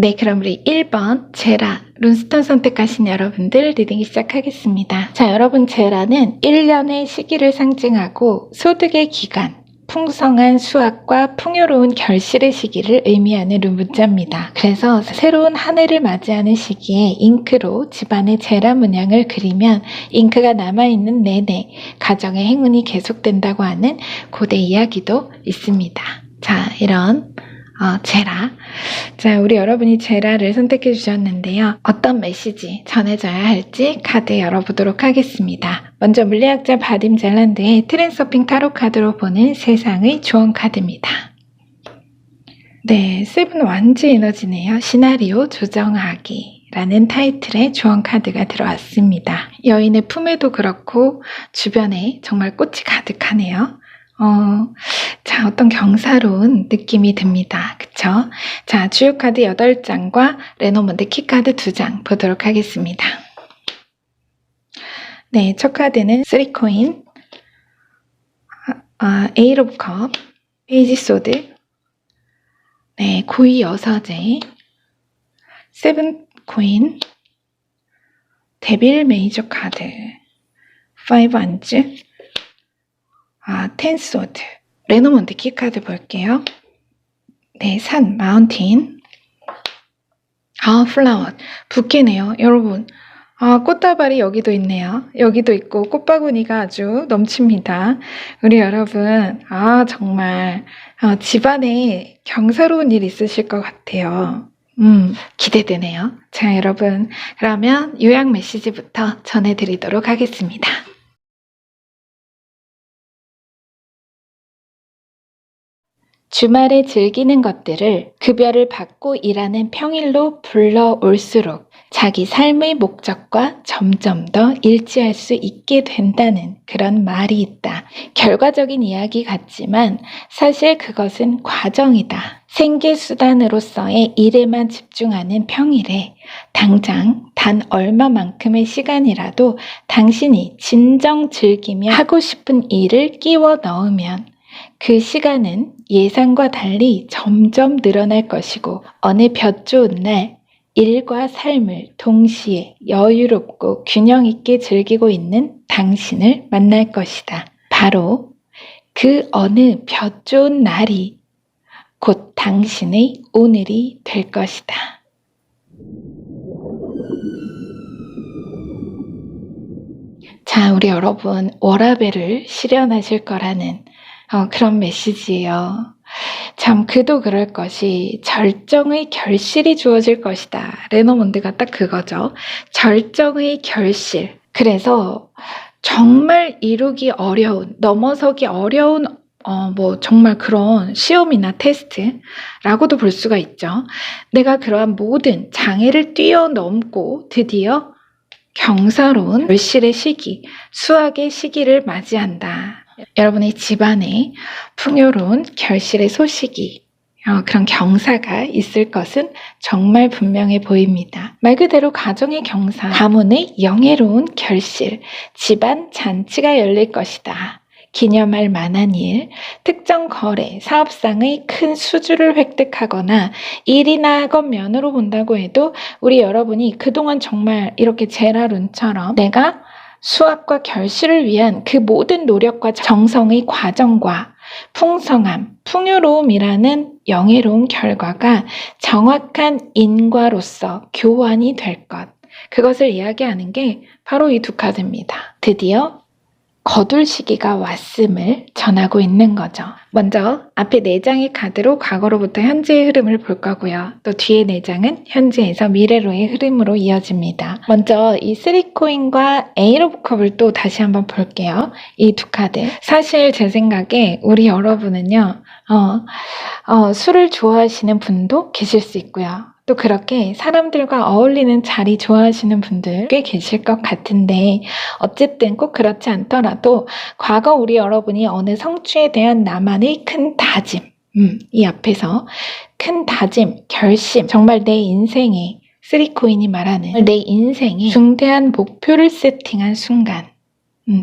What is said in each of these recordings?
네, 그럼 우리 1번 제라 룬스톤 선택하신 여러분들 리딩 시작하겠습니다. 자, 여러분 제라는 1년의 시기를 상징하고 소득의 기간, 풍성한 수확과 풍요로운 결실의 시기를 의미하는 룬 문자입니다. 그래서 새로운 한 해를 맞이하는 시기에 잉크로 집안의 제라 문양을 그리면 잉크가 남아있는 내내 가정의 행운이 계속된다고 하는 고대 이야기도 있습니다. 자, 이런 제라. 자, 우리 여러분이 제라를 선택해 주셨는데요. 어떤 메시지 전해져야 할지 카드 열어보도록 하겠습니다. 먼저 물리학자 바딤 젤란드의 트랜서핑 타로 카드로 보는 세상의 조언 카드입니다. 네, 세븐 완즈 에너지네요. 시나리오 조정하기 라는 타이틀의 조언 카드가 들어왔습니다. 여인의 품에도 그렇고 주변에 정말 꽃이 가득하네요. 자, 어떤 경사로운 느낌이 듭니다. 그쵸? 자, 주요 카드 8장과 레노먼드 키카드 2장 보도록 하겠습니다. 네, 첫 카드는 3코인, 에잇 오브 컵, 페이지 소드, 네, 고위 여서제, 7코인, 데빌 메이저 카드, 5 안즈, 10 소드, 레노먼드 키카드 볼게요. 네, 산, 마운틴, 플라워, 부케네요. 여러분, 꽃다발이 여기도 있네요. 여기도 있고 꽃바구니가 아주 넘칩니다. 우리 여러분, 정말 집안에 경사로운 일 있으실 것 같아요. 기대되네요. 자, 여러분, 그러면 요약 메시지부터 전해드리도록 하겠습니다. 주말에 즐기는 것들을 급여를 받고 일하는 평일로 불러올수록 자기 삶의 목적과 점점 더 일치할 수 있게 된다는 그런 말이 있다. 결과적인 이야기 같지만 사실 그것은 과정이다. 생계수단으로서의 일에만 집중하는 평일에 당장 단 얼마만큼의 시간이라도 당신이 진정 즐기며 하고 싶은 일을 끼워 넣으면 그 시간은 예상과 달리 점점 늘어날 것이고 어느 볕 좋은 날 일과 삶을 동시에 여유롭고 균형 있게 즐기고 있는 당신을 만날 것이다. 바로 그 어느 볕 좋은 날이 곧 당신의 오늘이 될 것이다. 자, 우리 여러분 워라밸을 실현하실 거라는 그런 메시지예요. 참 그도 그럴 것이 절정의 결실이 주어질 것이다. 레노몬드가 딱 그거죠. 절정의 결실. 그래서 정말 이루기 어려운, 넘어서기 어려운 정말 그런 시험이나 테스트라고도 볼 수가 있죠. 내가 그러한 모든 장애를 뛰어넘고 드디어 경사로운 결실의 시기, 수확의 시기를 맞이한다. 여러분의 집안에 풍요로운 결실의 소식이 그런 경사가 있을 것은 정말 분명해 보입니다. 말 그대로 가정의 경사, 가문의 영예로운 결실, 집안 잔치가 열릴 것이다. 기념할 만한 일, 특정 거래, 사업상의 큰 수주를 획득하거나 일이나 학업 면으로 본다고 해도 우리 여러분이 그동안 정말 이렇게 제라룬처럼 내가 수학과 결실을 위한 그 모든 노력과 정성의 과정과 풍성함, 풍요로움이라는 영예로운 결과가 정확한 인과로서 교환이 될 것. 그것을 이야기하는 게 바로 이 두 카드입니다. 드디어 거둘 시기가 왔음을 전하고 있는 거죠. 먼저 앞에 4장의 카드로 과거로부터 현재의 흐름을 볼 거고요. 또 뒤에 4장은 현재에서 미래로의 흐름으로 이어집니다. 먼저 이 3코인과 에잇 오브 컵을 또 다시 한번 볼게요. 이 두 카드. 사실 제 생각에 우리 여러분은요. 술을 좋아하시는 분도 계실 수 있고요. 또 그렇게 사람들과 어울리는 자리 좋아하시는 분들 꽤 계실 것 같은데 어쨌든 꼭 그렇지 않더라도 과거 우리 여러분이 어느 성취에 대한 나만의 큰 다짐, 이 앞에서 큰 다짐, 결심, 정말 내 인생에 3코인이 말하는 내 인생에 중대한 목표를 세팅한 순간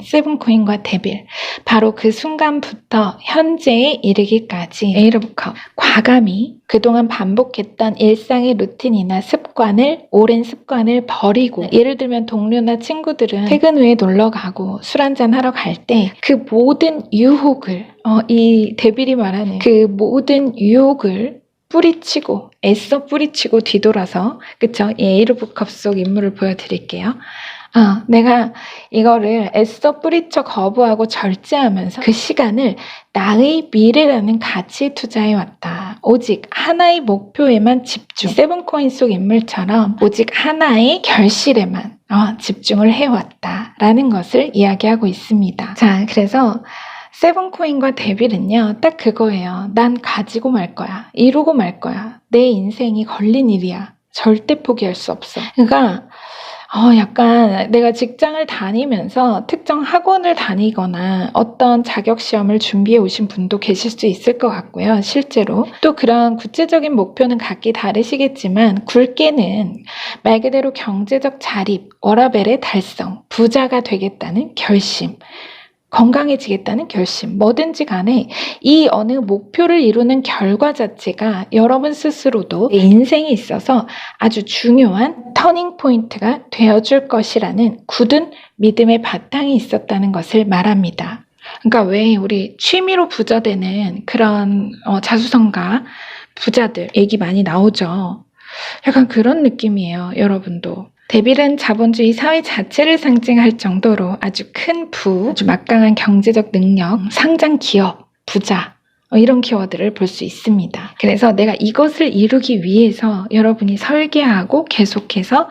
세븐코인과 데빌. 바로 그 순간부터 현재에 이르기까지 에이러브컵 과감히 그동안 반복했던 일상의 루틴이나 습관을, 오랜 습관을 버리고, 예를 들면 동료나 친구들은 퇴근 후에 놀러 가고 술 한잔 하러 갈 때 그 모든 유혹을, 이 데빌이 말하는 그 모든 유혹을 뿌리치고, 애써 뿌리치고 뒤돌아서, 그쵸? 이 에이러브컵 속 인물을 보여드릴게요. 내가 이거를 애써 뿌리쳐 거부하고 절제하면서 그 시간을 나의 미래라는 가치에 투자해왔다. 오직 하나의 목표에만 집중. 세븐코인 속 인물처럼 오직 하나의 결실에만 집중을 해왔다라는 것을 이야기하고 있습니다. 자, 그래서 세븐코인과 데빌은요, 딱 그거예요. 난 가지고 말 거야. 이루고 말 거야. 내 인생이 걸린 일이야. 절대 포기할 수 없어. 그러니까 약간 내가 직장을 다니면서 특정 학원을 다니거나 어떤 자격시험을 준비해 오신 분도 계실 수 있을 것 같고요. 실제로. 또 그런 구체적인 목표는 각기 다르시겠지만 굵게는 말 그대로 경제적 자립, 워라밸의 달성, 부자가 되겠다는 결심, 건강해지겠다는 결심, 뭐든지 간에 이 어느 목표를 이루는 결과 자체가 여러분 스스로도 내 인생에 있어서 아주 중요한 터닝 포인트가 되어줄 것이라는 굳은 믿음의 바탕이 있었다는 것을 말합니다. 그러니까 왜 우리 취미로 부자 되는 그런 자수성가 부자들 얘기 많이 나오죠. 약간 그런 느낌이에요, 여러분도. 데빌은 자본주의 사회 자체를 상징할 정도로 아주 큰 아주 막강한 경제적 능력, 상장 기업, 부자, 이런 키워드를 볼 수 있습니다. 그래서 내가 이것을 이루기 위해서 여러분이 설계하고 계속해서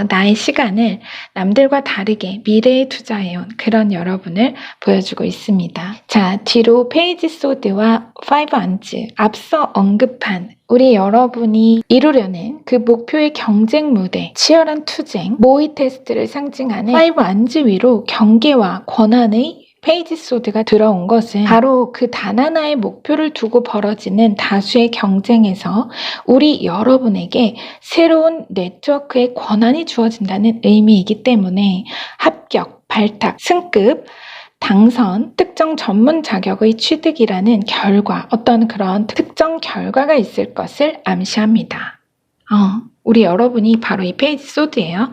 나의 시간을 남들과 다르게 미래에 투자해온 그런 여러분을 보여주고 있습니다. 자, 뒤로 페이지 소드와 파이브 안즈, 앞서 언급한 우리 여러분이 이루려는 그 목표의 경쟁 무대, 치열한 투쟁, 모의 테스트를 상징하는 파이브 안즈 위로 경계와 권한의 페이지 소드가 들어온 것은 바로 그 단 하나의 목표를 두고 벌어지는 다수의 경쟁에서 우리 여러분에게 새로운 네트워크의 권한이 주어진다는 의미이기 때문에 합격, 발탁, 승급, 당선, 특정 전문 자격의 취득이라는 결과, 어떤 그런 특정 결과가 있을 것을 암시합니다. 우리 여러분이 바로 이 페이지 소드예요.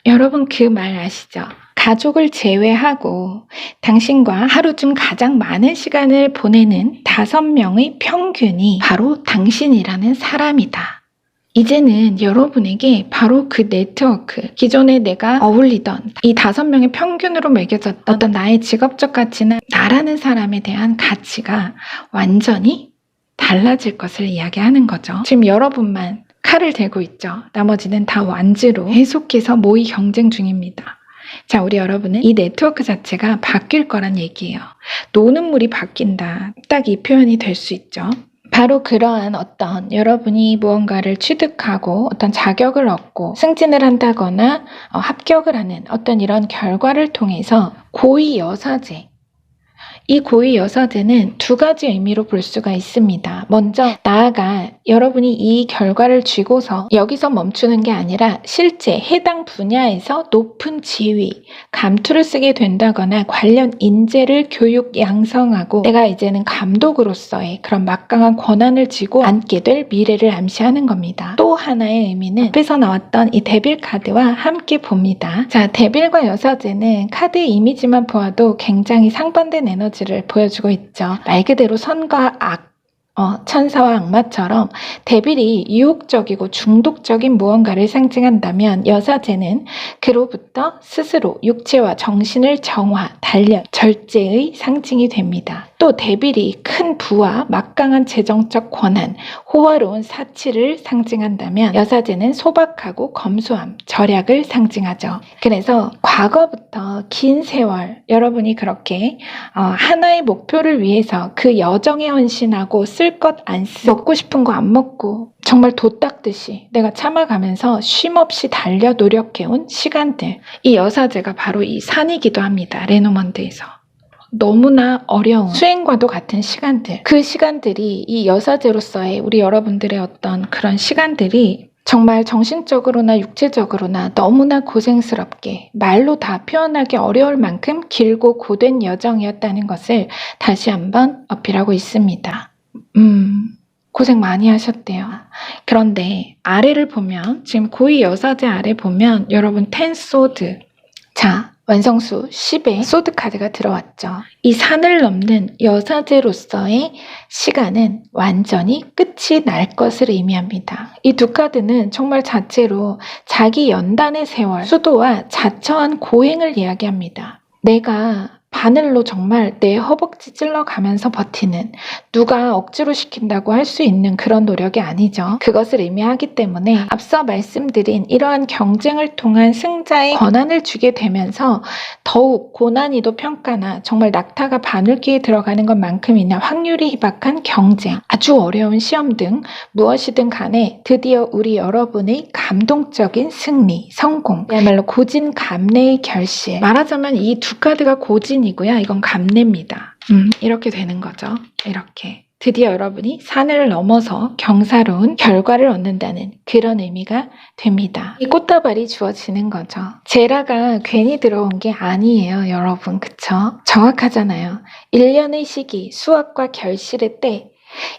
여러분 그 말 아시죠? 가족을 제외하고 당신과 하루 중 가장 많은 시간을 보내는 5명의 평균이 바로 당신이라는 사람이다. 이제는 여러분에게 바로 그 네트워크, 기존에 내가 어울리던 이 5명의 평균으로 매겨졌던 어떤 나의 직업적 가치나 나라는 사람에 대한 가치가 완전히 달라질 것을 이야기하는 거죠. 지금 여러분만 칼을 들고 있죠. 나머지는 다 완즈로 계속해서 모의 경쟁 중입니다. 자, 우리 여러분은 이 네트워크 자체가 바뀔 거란 얘기예요. 노는 물이 바뀐다. 딱 이 표현이 될 수 있죠. 바로 그러한 어떤 여러분이 무언가를 취득하고 어떤 자격을 얻고 승진을 한다거나 합격을 하는 어떤 이런 결과를 통해서 고위 여사제, 이 고위 여사제는 2가지 의미로 볼 수가 있습니다. 먼저 나아가 여러분이 이 결과를 쥐고서 여기서 멈추는 게 아니라 실제 해당 분야에서 높은 지위, 감투를 쓰게 된다거나 관련 인재를 교육 양성하고 내가 이제는 감독으로서의 그런 막강한 권한을 쥐고 앉게 될 미래를 암시하는 겁니다. 또 하나의 의미는 앞에서 나왔던 이 데빌 카드와 함께 봅니다. 자, 데빌과 여사제는 카드의 이미지만 보아도 굉장히 상반된 에너지를 보여주고 있죠. 말 그대로 선과 악, 천사와 악마처럼 데빌이 유혹적이고 중독적인 무언가를 상징한다면 여사제는 그로부터 스스로 육체와 정신을 정화, 단련, 절제의 상징이 됩니다. 또 데빌이 큰 부와 막강한 재정적 권한, 호화로운 사치를 상징한다면 여사제는 소박하고 검소함, 절약을 상징하죠. 그래서 과거부터 긴 세월 여러분이 그렇게 하나의 목표를 위해서 그 여정에 헌신하고 쓸 것 안 쓰, 먹고 싶은 거 안 먹고 정말 도 닦듯이 내가 참아가면서 쉼없이 달려 노력해온 시간들, 이 여사제가 바로 이 산이기도 합니다. 레노먼드에서. 너무나 어려운 수행과도 같은 시간들, 그 시간들이 이 여사제로서의 우리 여러분들의 어떤 그런 시간들이 정말 정신적으로나 육체적으로나 너무나 고생스럽게 말로 다 표현하기 어려울 만큼 길고 고된 여정이었다는 것을 다시 한번 어필하고 있습니다. 고생 많이 하셨대요. 그런데 아래를 보면, 지금 고위 여사제 아래 보면 여러분 10 소드, 자 완성수 10의 소드 카드가 들어왔죠. 이 산을 넘는 여사제로서의 시간은 완전히 끝이 날 것을 의미합니다. 이 두 카드는 정말 자체로 자기 연단의 세월, 수도와 자처한 고행을 이야기합니다. 내가 바늘로 정말 내 허벅지 찔러가면서 버티는, 누가 억지로 시킨다고 할 수 있는 그런 노력이 아니죠. 그것을 의미하기 때문에 앞서 말씀드린 이러한 경쟁을 통한 승자의 권한을 주게 되면서 더욱 고난이도 평가나 정말 낙타가 바늘귀에 들어가는 것만큼이나 확률이 희박한 경쟁, 아주 어려운 시험 등 무엇이든 간에 드디어 우리 여러분의 감동적인 승리, 성공, 그야말로 고진감래의 결실. 말하자면 이 두 카드가 고진이고요. 이건 감래입니다. 이렇게 되는 거죠. 이렇게. 드디어 여러분이 산을 넘어서 경사로운 결과를 얻는다는 그런 의미가 됩니다. 이 꽃다발이 주어지는 거죠. 제라가 괜히 들어온 게 아니에요, 여러분. 그쵸? 정확하잖아요. 1년의 시기, 수확과 결실의 때,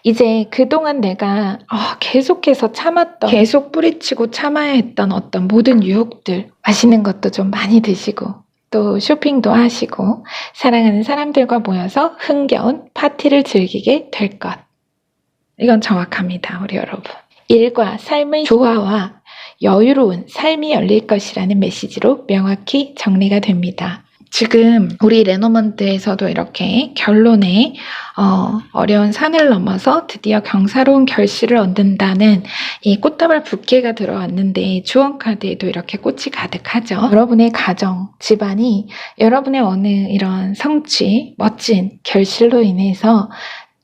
이제 그동안 내가 계속해서 참았던, 계속 뿌리치고 참아야 했던 어떤 모든 유혹들, 맛있는 것도 좀 많이 드시고 또 쇼핑도 하시고 사랑하는 사람들과 모여서 흥겨운 파티를 즐기게 될 것. 이건 정확합니다, 우리 여러분. 일과 삶의 조화와 여유로운 삶이 열릴 것이라는 메시지로 명확히 정리가 됩니다. 지금 우리 레노먼트에서도 이렇게 결론에 어려운 산을 넘어서 드디어 경사로운 결실을 얻는다는 이 꽃다발 부케가 들어왔는데, 주원 카드에도 이렇게 꽃이 가득하죠. 여러분의 가정, 집안이 여러분의 어느 이런 성취, 멋진 결실로 인해서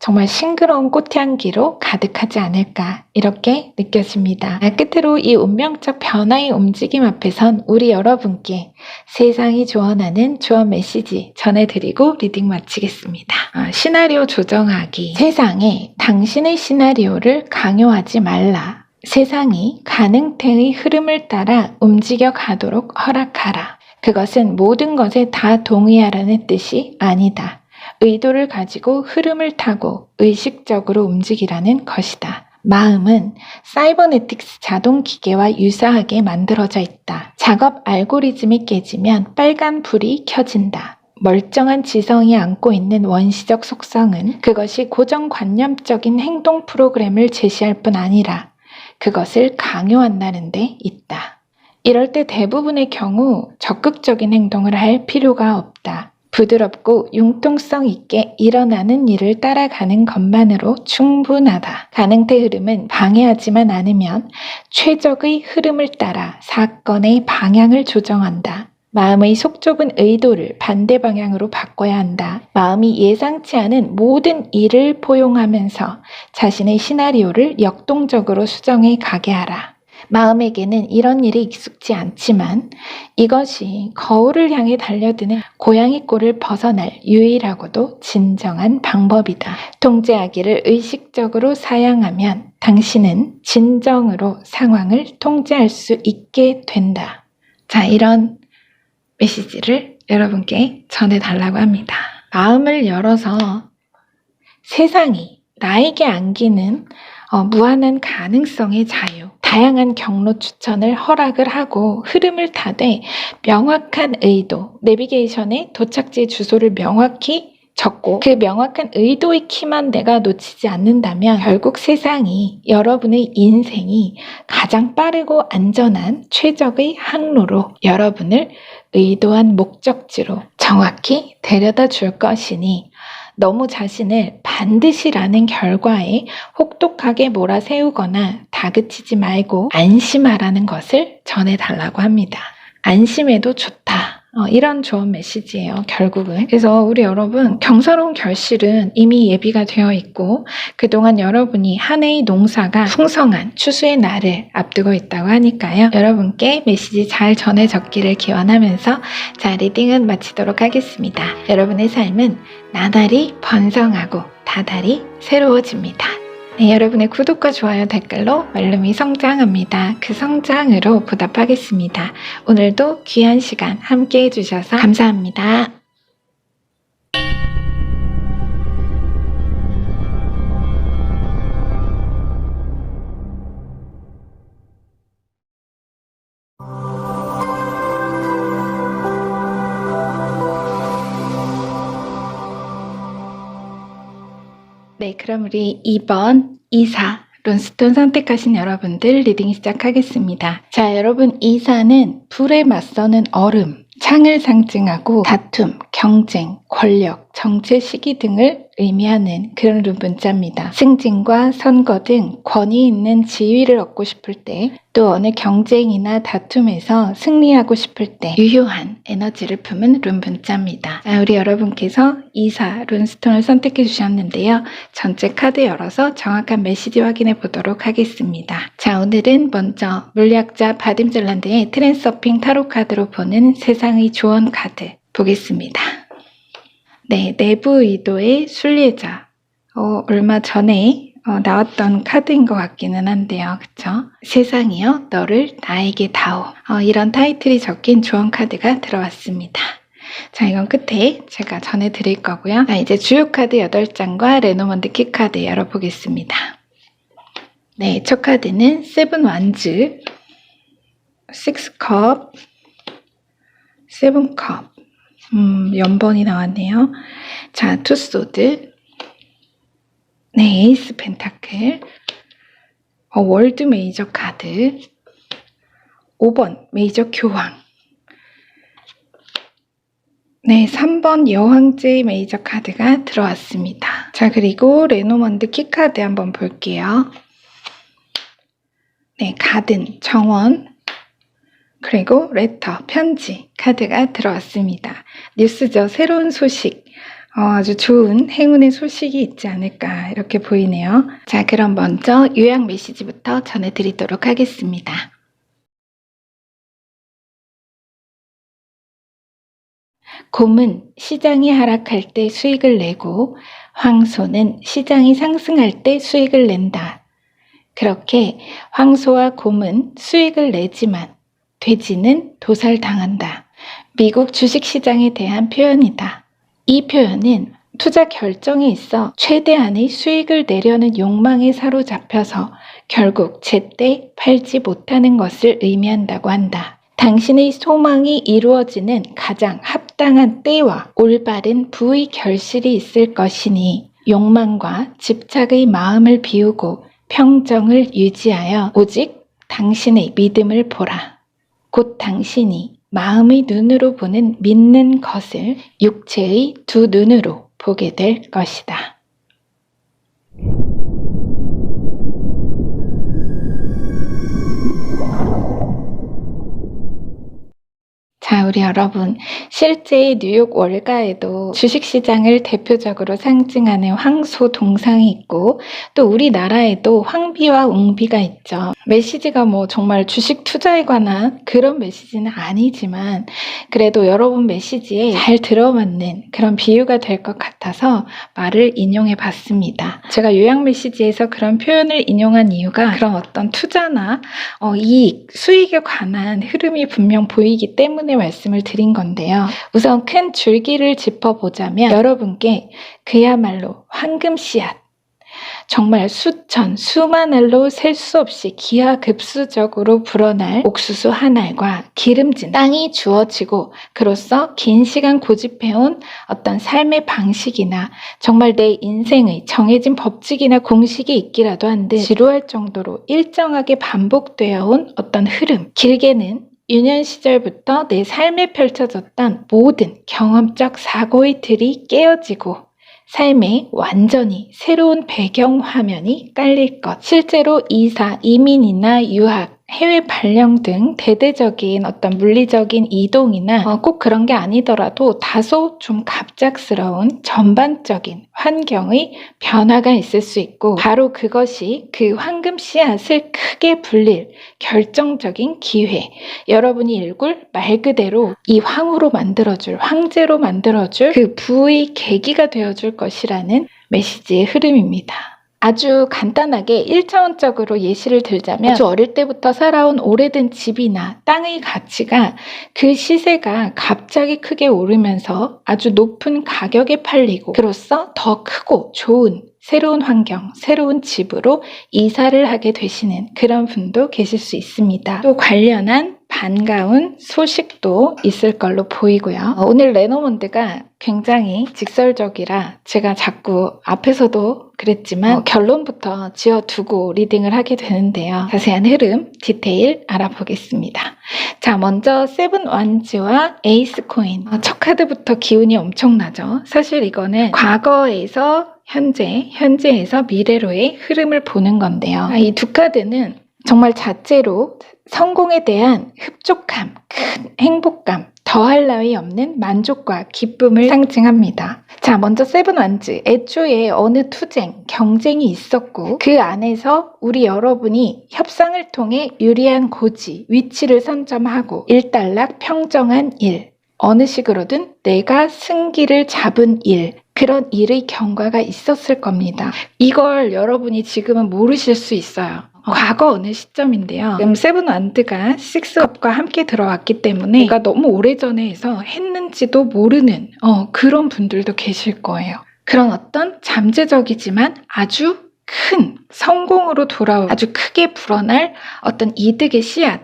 정말 싱그러운 꽃향기로 가득하지 않을까, 이렇게 느껴집니다. 끝으로 이 운명적 변화의 움직임 앞에선 우리 여러분께 세상이 조언하는 조언 메시지 전해드리고 리딩 마치겠습니다. 시나리오 조정하기. 세상에 당신의 시나리오를 강요하지 말라. 세상이 가능태의 흐름을 따라 움직여 가도록 허락하라. 그것은 모든 것에 다 동의하라는 뜻이 아니다. 의도를 가지고 흐름을 타고 의식적으로 움직이라는 것이다. 마음은 사이버네틱스 자동 기계와 유사하게 만들어져 있다. 작업 알고리즘이 깨지면 빨간 불이 켜진다. 멀쩡한 지성이 안고 있는 원시적 속성은 그것이 고정관념적인 행동 프로그램을 제시할 뿐 아니라 그것을 강요한다는 데 있다. 이럴 때 대부분의 경우 적극적인 행동을 할 필요가 없다. 부드럽고 융통성 있게 일어나는 일을 따라가는 것만으로 충분하다. 가능태 흐름은 방해하지만 않으면 최적의 흐름을 따라 사건의 방향을 조정한다. 마음의 속 좁은 의도를 반대 방향으로 바꿔야 한다. 마음이 예상치 않은 모든 일을 포용하면서 자신의 시나리오를 역동적으로 수정해 가게 하라. 마음에게는 이런 일이 익숙지 않지만 이것이 거울을 향해 달려드는 고양이 꼴을 벗어날 유일하고도 진정한 방법이다. 통제하기를 의식적으로 사양하면 당신은 진정으로 상황을 통제할 수 있게 된다. 자, 이런 메시지를 여러분께 전해달라고 합니다. 마음을 열어서 세상이 나에게 안기는 무한한 가능성의 자유, 다양한 경로 추천을 허락을 하고 흐름을 타되 명확한 의도, 내비게이션에 도착지 주소를 명확히 적고 그 명확한 의도의 키만 내가 놓치지 않는다면 결국 세상이, 여러분의 인생이 가장 빠르고 안전한 최적의 항로로 여러분을 의도한 목적지로 정확히 데려다 줄 것이니 너무 자신을 반드시라는 결과에 혹독하게 몰아세우거나 다그치지 말고 안심하라는 것을 전해달라고 합니다. 안심해도 좋다. 이런 좋은 메시지예요, 결국은. 그래서 우리 여러분, 경사로운 결실은 이미 예비가 되어 있고 그동안 여러분이 한 해의 농사가 풍성한 추수의 날을 앞두고 있다고 하니까요. 여러분께 메시지 잘 전해졌기를 기원하면서 자, 리딩은 마치도록 하겠습니다. 여러분의 삶은 나날이 번성하고 다달이 새로워집니다. 네, 여러분의 구독과 좋아요, 댓글로 말룸이 성장합니다. 그 성장으로 보답하겠습니다. 오늘도 귀한 시간 함께 해주셔서 감사합니다. 네, 그럼 우리 2번 이사 론스톤 선택하신 여러분들 리딩 시작하겠습니다. 자, 여러분 이사는 불에 맞서는 얼음, 창을 상징하고 다툼, 경쟁, 권력, 정체 시기 등을 의미하는 그런 문자입니다. 승진과 선거 등 권위 있는 지위를 얻고 싶을 때, 또 어느 경쟁이나 다툼에서 승리하고 싶을 때 유효한 에너지를 품은 룬 문자입니다. 자, 우리 여러분께서 이사 룬스톤을 선택해 주셨는데요. 전체 카드 열어서 정확한 메시지 확인해 보도록 하겠습니다. 자, 오늘은 먼저 물리학자 바딤 잘란드의 트랜서핑 타로 카드로 보는 세상의 조언 카드 보겠습니다. 네, 내부 의도의 순례자. 얼마 전에 나왔던 카드인 것 같기는 한데요. 그쵸? 세상이여 너를 나에게 다오. 이런 타이틀이 적힌 조언 카드가 들어왔습니다. 자, 이건 끝에 제가 전해드릴 거고요. 자, 이제 주요 카드 8장과 레노먼드 키 카드 열어보겠습니다. 네, 첫 카드는 세븐 완즈, 6컵, 7컵. 연번이 나왔네요. 자, 투소드, 네, 에이스 펜타클, 월드 메이저 카드, 5번 메이저 교황, 네, 3번 여왕제 메이저 카드가 들어왔습니다. 자, 그리고 레노먼드 키 카드 한번 볼게요. 네, 가든, 정원, 그리고 레터, 편지 카드가 들어왔습니다. 뉴스죠. 새로운 소식, 아주 좋은 행운의 소식이 있지 않을까 이렇게 보이네요. 자, 그럼 먼저 요약 메시지부터 전해드리도록 하겠습니다. 곰은 시장이 하락할 때 수익을 내고 황소는 시장이 상승할 때 수익을 낸다. 그렇게 황소와 곰은 수익을 내지만 돼지는 도살당한다. 미국 주식시장에 대한 표현이다. 이 표현은 투자 결정에 있어 최대한의 수익을 내려는 욕망에 사로잡혀서 결국 제때 팔지 못하는 것을 의미한다고 한다. 당신의 소망이 이루어지는 가장 합당한 때와 올바른 부의 결실이 있을 것이니 욕망과 집착의 마음을 비우고 평정을 유지하여 오직 당신의 믿음을 보라. 곧 당신이 마음의 눈으로 보는 믿는 것을 육체의 두 눈으로 보게 될 것이다. 자, 우리 여러분, 실제 뉴욕 월가에도 주식시장을 대표적으로 상징하는 황소 동상이 있고 또 우리나라에도 황비와 웅비가 있죠. 메시지가 정말 주식 투자에 관한 그런 메시지는 아니지만 그래도 여러분 메시지에 잘 들어맞는 그런 비유가 될 것 같아서 말을 인용해 봤습니다. 제가 요약 메시지에서 그런 표현을 인용한 이유가 그런 어떤 투자나 이익, 수익에 관한 흐름이 분명 보이기 때문에 말씀을 드린 건데요. 우선 큰 줄기를 짚어보자면 여러분께 그야말로 황금 씨앗, 정말 수천, 수만 알로 셀 수 없이 기하급수적으로 불어날 옥수수 한 알과 기름진 땅이 주어지고 그로써 긴 시간 고집해온 어떤 삶의 방식이나 정말 내 인생의 정해진 법칙이나 공식이 있기라도 한데 지루할 정도로 일정하게 반복되어 온 어떤 흐름, 길게는 유년 시절부터 내 삶에 펼쳐졌던 모든 경험적 사고의 틀이 깨어지고 삶에 완전히 새로운 배경 화면이 깔릴 것. 실제로 이사, 이민이나 유학, 해외 발령 등 대대적인 어떤 물리적인 이동이나 꼭 그런 게 아니더라도 다소 좀 갑작스러운 전반적인 환경의 변화가 있을 수 있고 바로 그것이 그 황금 씨앗을 크게 불릴 결정적인 기회, 여러분이 일굴 말 그대로 이 황후로 만들어줄, 황제로 만들어줄 그 부의 계기가 되어줄 것이라는 메시지의 흐름입니다. 아주 간단하게 1차원적으로 예시를 들자면 아주 어릴 때부터 살아온 오래된 집이나 땅의 가치가 그 시세가 갑자기 크게 오르면서 아주 높은 가격에 팔리고 그로써 더 크고 좋은 새로운 환경, 새로운 집으로 이사를 하게 되시는 그런 분도 계실 수 있습니다. 또 관련한 반가운 소식도 있을 걸로 보이고요. 오늘 레노몬드가 굉장히 직설적이라 제가 자꾸 앞에서도 그랬지만 결론부터 지어두고 리딩을 하게 되는데요. 자세한 흐름, 디테일 알아보겠습니다. 자, 먼저 세븐 완즈와 에이스 코인. 첫 카드부터 기운이 엄청나죠. 사실 이거는 과거에서 현재에서 미래로의 흐름을 보는 건데요. 이 두 카드는 정말 자체로 성공에 대한 흡족함, 큰 행복감, 더할 나위 없는 만족과 기쁨을 상징합니다. 자, 먼저 세븐 완즈. 애초에 어느 투쟁, 경쟁이 있었고 그 안에서 우리 여러분이 협상을 통해 유리한 고지, 위치를 선점하고 일단락 평정한 일. 어느 식으로든 내가 승기를 잡은 일. 그런 일의 경과가 있었을 겁니다. 이걸 여러분이 지금은 모르실 수 있어요. 과거 어느 시점인데요. 지금 세븐 완드가 식스업과 함께 들어왔기 때문에 내가 너무 오래전에 해서 했는지도 모르는 그런 분들도 계실 거예요. 그런 어떤 잠재적이지만 아주 큰 성공으로 돌아올 아주 크게 불어날 어떤 이득의 씨앗,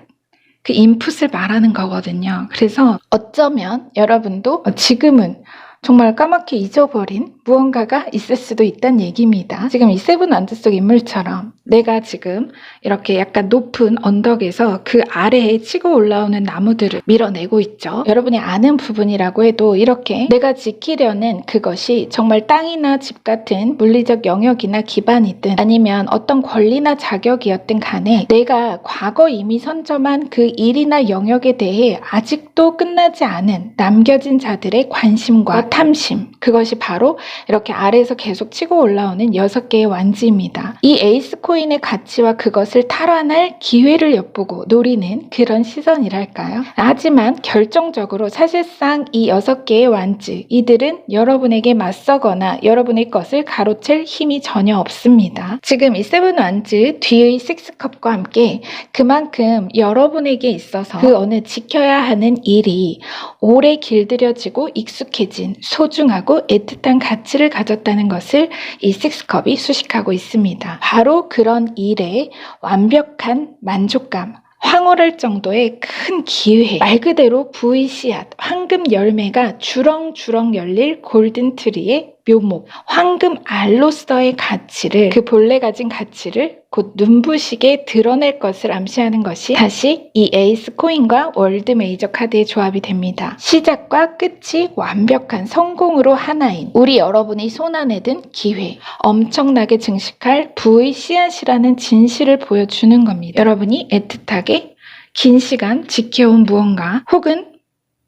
그 인풋을 말하는 거거든요. 그래서 어쩌면 여러분도 지금은 정말 까맣게 잊어버린 무언가가 있을 수도 있다는 얘기입니다. 지금 이 세븐 완드 속 인물처럼 내가 지금 이렇게 약간 높은 언덕에서 그 아래에 치고 올라오는 나무들을 밀어내고 있죠. 여러분이 아는 부분이라고 해도 이렇게 내가 지키려는 그것이 정말 땅이나 집 같은 물리적 영역이나 기반이든 아니면 어떤 권리나 자격이었든 간에 내가 과거 이미 선점한 그 일이나 영역에 대해 아직도 끝나지 않은 남겨진 자들의 관심과 탐심, 그것이 바로 이렇게 아래에서 계속 치고 올라오는 6개의 완즈입니다. 이 에이스 코인의 가치와 그것을 탈환할 기회를 엿보고 노리는 그런 시선이랄까요? 하지만 결정적으로 사실상 이 6개의 완즈, 이들은 여러분에게 맞서거나 여러분의 것을 가로챌 힘이 전혀 없습니다. 지금 이 세븐 완즈 뒤의 식스컵과 함께 그만큼 여러분에게 있어서 그 어느 지켜야 하는 일이 오래 길들여지고 익숙해진 소중하고 애틋한 가치를 가졌다는 것을 이 식스컵이 수식하고 있습니다. 바로 그런 일에 완벽한 만족감, 황홀할 정도의 큰 기회, 말 그대로 부의 씨앗, 황금 열매가 주렁주렁 열릴 골든트리의 묘목, 황금 알로서의 가치를, 그 본래 가진 가치를 곧 눈부시게 드러낼 것을 암시하는 것이 다시 이 에이스 코인과 월드 메이저 카드의 조합이 됩니다. 시작과 끝이 완벽한 성공으로 하나인 우리 여러분이 손안에 든 기회, 엄청나게 증식할 부의 씨앗이라는 진실을 보여주는 겁니다. 여러분이 애틋하게 긴 시간 지켜온 무언가 혹은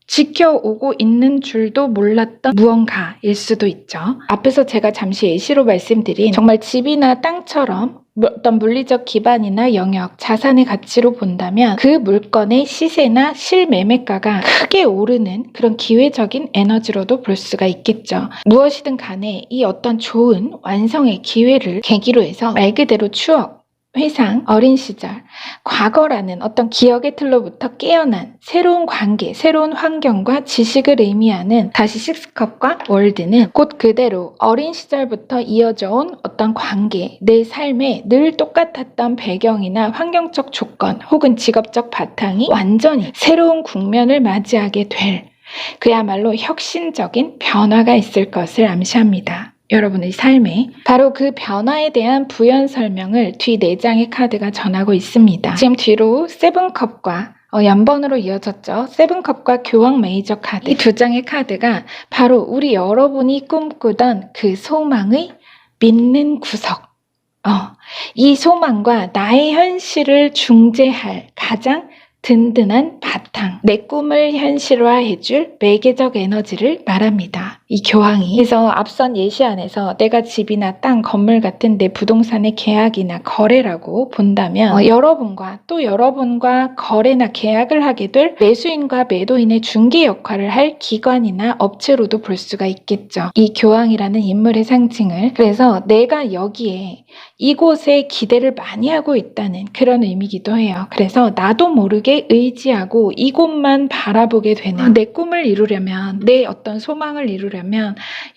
지켜오고 있는 줄도 몰랐던 무언가일 수도 있죠. 앞에서 제가 잠시 예시로 말씀드린 정말 집이나 땅처럼 어떤 물리적 기반이나 영역, 자산의 가치로 본다면 그 물건의 시세나 실매매가가 크게 오르는 그런 기회적인 에너지로도 볼 수가 있겠죠. 무엇이든 간에 이 어떤 좋은 완성의 기회를 계기로 해서 말 그대로 추억, 회상, 어린 시절, 과거라는 어떤 기억의 틀로부터 깨어난 새로운 관계, 새로운 환경과 지식을 의미하는 다시 식스컵과 월드는 곧 그대로 어린 시절부터 이어져 온 어떤 관계, 내 삶에 늘 똑같았던 배경이나 환경적 조건 혹은 직업적 바탕이 완전히 새로운 국면을 맞이하게 될 그야말로 혁신적인 변화가 있을 것을 암시합니다. 여러분의 삶에 바로 그 변화에 대한 부연 설명을 뒤 4장의 카드가 전하고 있습니다. 지금 뒤로 세븐컵과 연번으로 이어졌죠. 세븐컵과 교황 메이저 카드, 이 2장의 카드가 바로 우리 여러분이 꿈꾸던 그 소망의 믿는 구석, 이 소망과 나의 현실을 중재할 가장 든든한 바탕, 내 꿈을 현실화해줄 매개적 에너지를 말합니다. 이 교황이. 그래서 앞선 예시 안에서 내가 집이나 땅, 건물 같은 내 부동산의 계약이나 거래라고 본다면 여러분과 또 여러분과 거래나 계약을 하게 될 매수인과 매도인의 중개 역할을 할 기관이나 업체로도 볼 수가 있겠죠. 이 교황이라는 인물의 상징을. 그래서 내가 여기에 이곳에 기대를 많이 하고 있다는 그런 의미이기도 해요. 그래서 나도 모르게 의지하고 이곳만 바라보게 되는, 내 꿈을 이루려면, 내 어떤 소망을 이루려면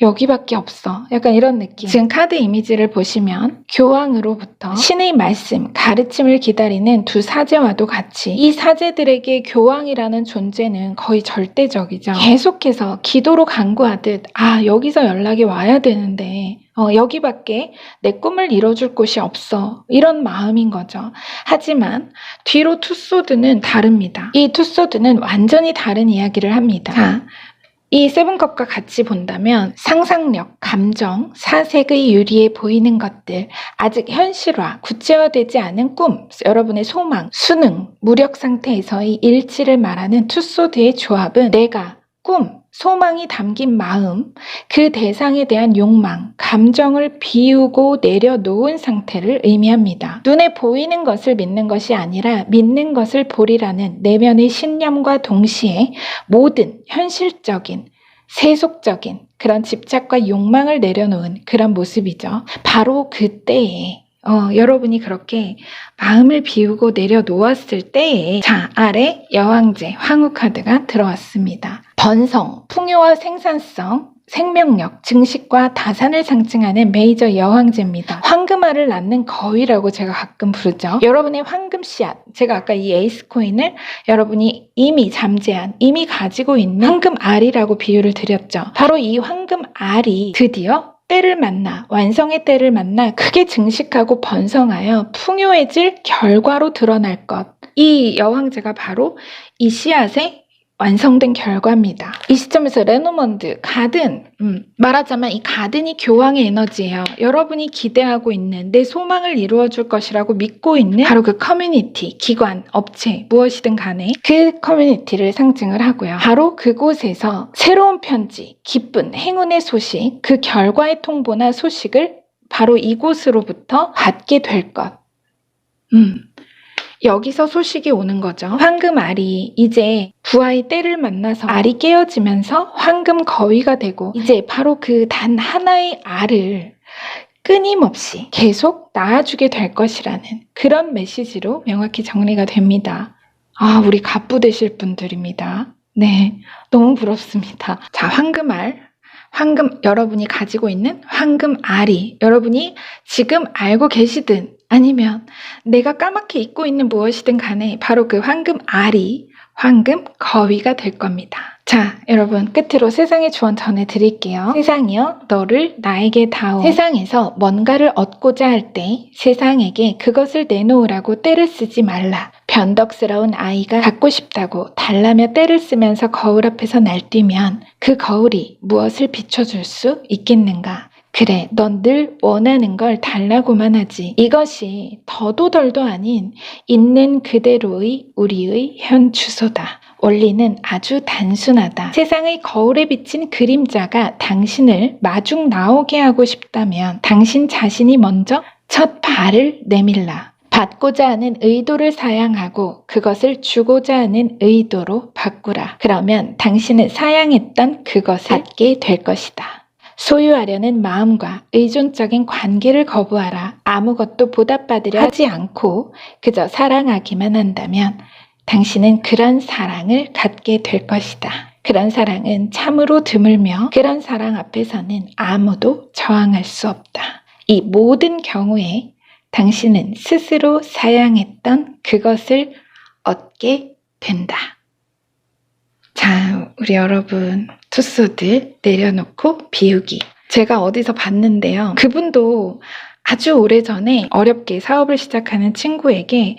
여기밖에 없어. 약간 이런 느낌. 지금 카드 이미지를 보시면 교황으로부터 신의 말씀, 가르침을 기다리는 두 사제와도 같이 이 사제들에게 교황이라는 존재는 거의 절대적이죠. 계속해서 기도로 간구하듯 여기서 연락이 와야 되는데 여기밖에 내 꿈을 이뤄줄 곳이 없어. 이런 마음인 거죠. 하지만 뒤로 투소드는 다릅니다. 이 투소드는 완전히 다른 이야기를 합니다. 자, 이 세븐컵과 같이 본다면 상상력, 감정, 사색의 유리에 보이는 것들, 아직 현실화, 구체화되지 않은 꿈, 여러분의 소망, 수능, 무력 상태에서의 일치를 말하는 투소드의 조합은 내가 꿈, 소망이 담긴 마음, 그 대상에 대한 욕망, 감정을 비우고 내려놓은 상태를 의미합니다. 눈에 보이는 것을 믿는 것이 아니라 믿는 것을 보리라는 내면의 신념과 동시에 모든 현실적인, 세속적인 그런 집착과 욕망을 내려놓은 그런 모습이죠. 바로 그때에 여러분이 그렇게 마음을 비우고 내려놓았을 때에 자, 아래 여왕제 황후 카드가 들어왔습니다. 번성, 풍요와 생산성, 생명력, 증식과 다산을 상징하는 메이저 여왕제입니다. 황금알을 낳는 거위라고 제가 가끔 부르죠. 여러분의 황금 씨앗, 제가 아까 이 에이스 코인을 여러분이 이미 잠재한, 이미 가지고 있는 황금알이라고 비유를 드렸죠. 바로 이 황금알이 드디어 때를 만나, 완성의 때를 만나 크게 증식하고 번성하여 풍요해질 결과로 드러날 것. 이 여왕제가 바로 이 씨앗의 완성된 결과입니다. 이 시점에서 레노먼드, 가든, 말하자면 이 가든이 교황의 에너지예요. 여러분이 기대하고 있는 내 소망을 이루어줄 것이라고 믿고 있는 바로 그 커뮤니티, 기관, 업체, 무엇이든 간에 그 커뮤니티를 상징을 하고요. 바로 그곳에서 새로운 편지, 기쁜, 행운의 소식, 그 결과의 통보나 소식을 바로 이곳으로부터 받게 될 것. 여기서 소식이 오는 거죠. 황금알이 이제 부하의 때를 만나서 알이 깨어지면서 황금 거위가 되고 이제 바로 그 단 하나의 알을 끊임없이 계속 낳아주게 될 것이라는 그런 메시지로 명확히 정리가 됩니다. 우리 갑부 되실 분들입니다. 네, 너무 부럽습니다. 자, 황금알. 여러분이 가지고 있는 황금알이 여러분이 지금 알고 계시든 아니면 내가 까맣게 잊고 있는 무엇이든 간에 바로 그 황금알이 황금 거위가 될 겁니다. 자, 여러분 끝으로 세상의 조언 전해드릴게요. 세상이여 너를 나에게 다오. 세상에서 뭔가를 얻고자 할 때 세상에게 그것을 내놓으라고 떼를 쓰지 말라. 변덕스러운 아이가 갖고 싶다고 달라며 떼를 쓰면서 거울 앞에서 날뛰면 그 거울이 무엇을 비춰줄 수 있겠는가? 그래, 넌 늘 원하는 걸 달라고만 하지. 이것이 더도 덜도 아닌 있는 그대로의 우리의 현 주소다. 원리는 아주 단순하다. 세상의 거울에 비친 그림자가 당신을 마중 나오게 하고 싶다면 당신 자신이 먼저 첫 발을 내밀라. 받고자 하는 의도를 사양하고 그것을 주고자 하는 의도로 바꾸라. 그러면 당신은 사양했던 그것을 받게 될 것이다. 소유하려는 마음과 의존적인 관계를 거부하라. 아무것도 보답받으려 하지 않고 그저 사랑하기만 한다면 당신은 그런 사랑을 갖게 될 것이다. 그런 사랑은 참으로 드물며 그런 사랑 앞에서는 아무도 저항할 수 없다. 이 모든 경우에 당신은 스스로 사양했던 그것을 얻게 된다. 자, 우리 여러분 투소드 내려놓고 비우기. 제가 어디서 봤는데요. 그분도 아주 오래전에 어렵게 사업을 시작하는 친구에게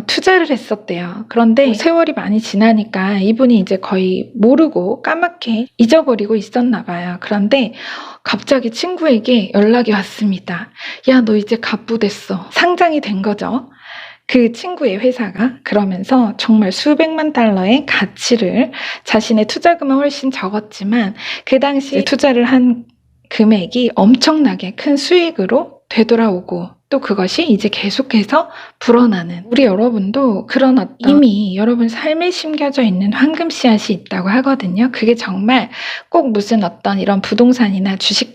투자를 했었대요. 그런데 세월이 많이 지나니까 이분이 이제 거의 모르고 까맣게 잊어버리고 있었나 봐요. 그런데 갑자기 친구에게 연락이 왔습니다. 야, 너 이제 갑부 됐어. 상장이 된 거죠. 그 친구의 회사가. 그러면서 정말 수백만 달러의 가치를, 자신의 투자금은 훨씬 적었지만 그 당시 투자를 한 금액이 엄청나게 큰 수익으로 되돌아오고, 또 그것이 이제 계속해서 불어나는, 우리 여러분도 그런 어떤 이미 여러분 삶에 심겨져 있는 황금 씨앗이 있다고 하거든요. 그게 정말 꼭 무슨 어떤 이런 부동산이나 주식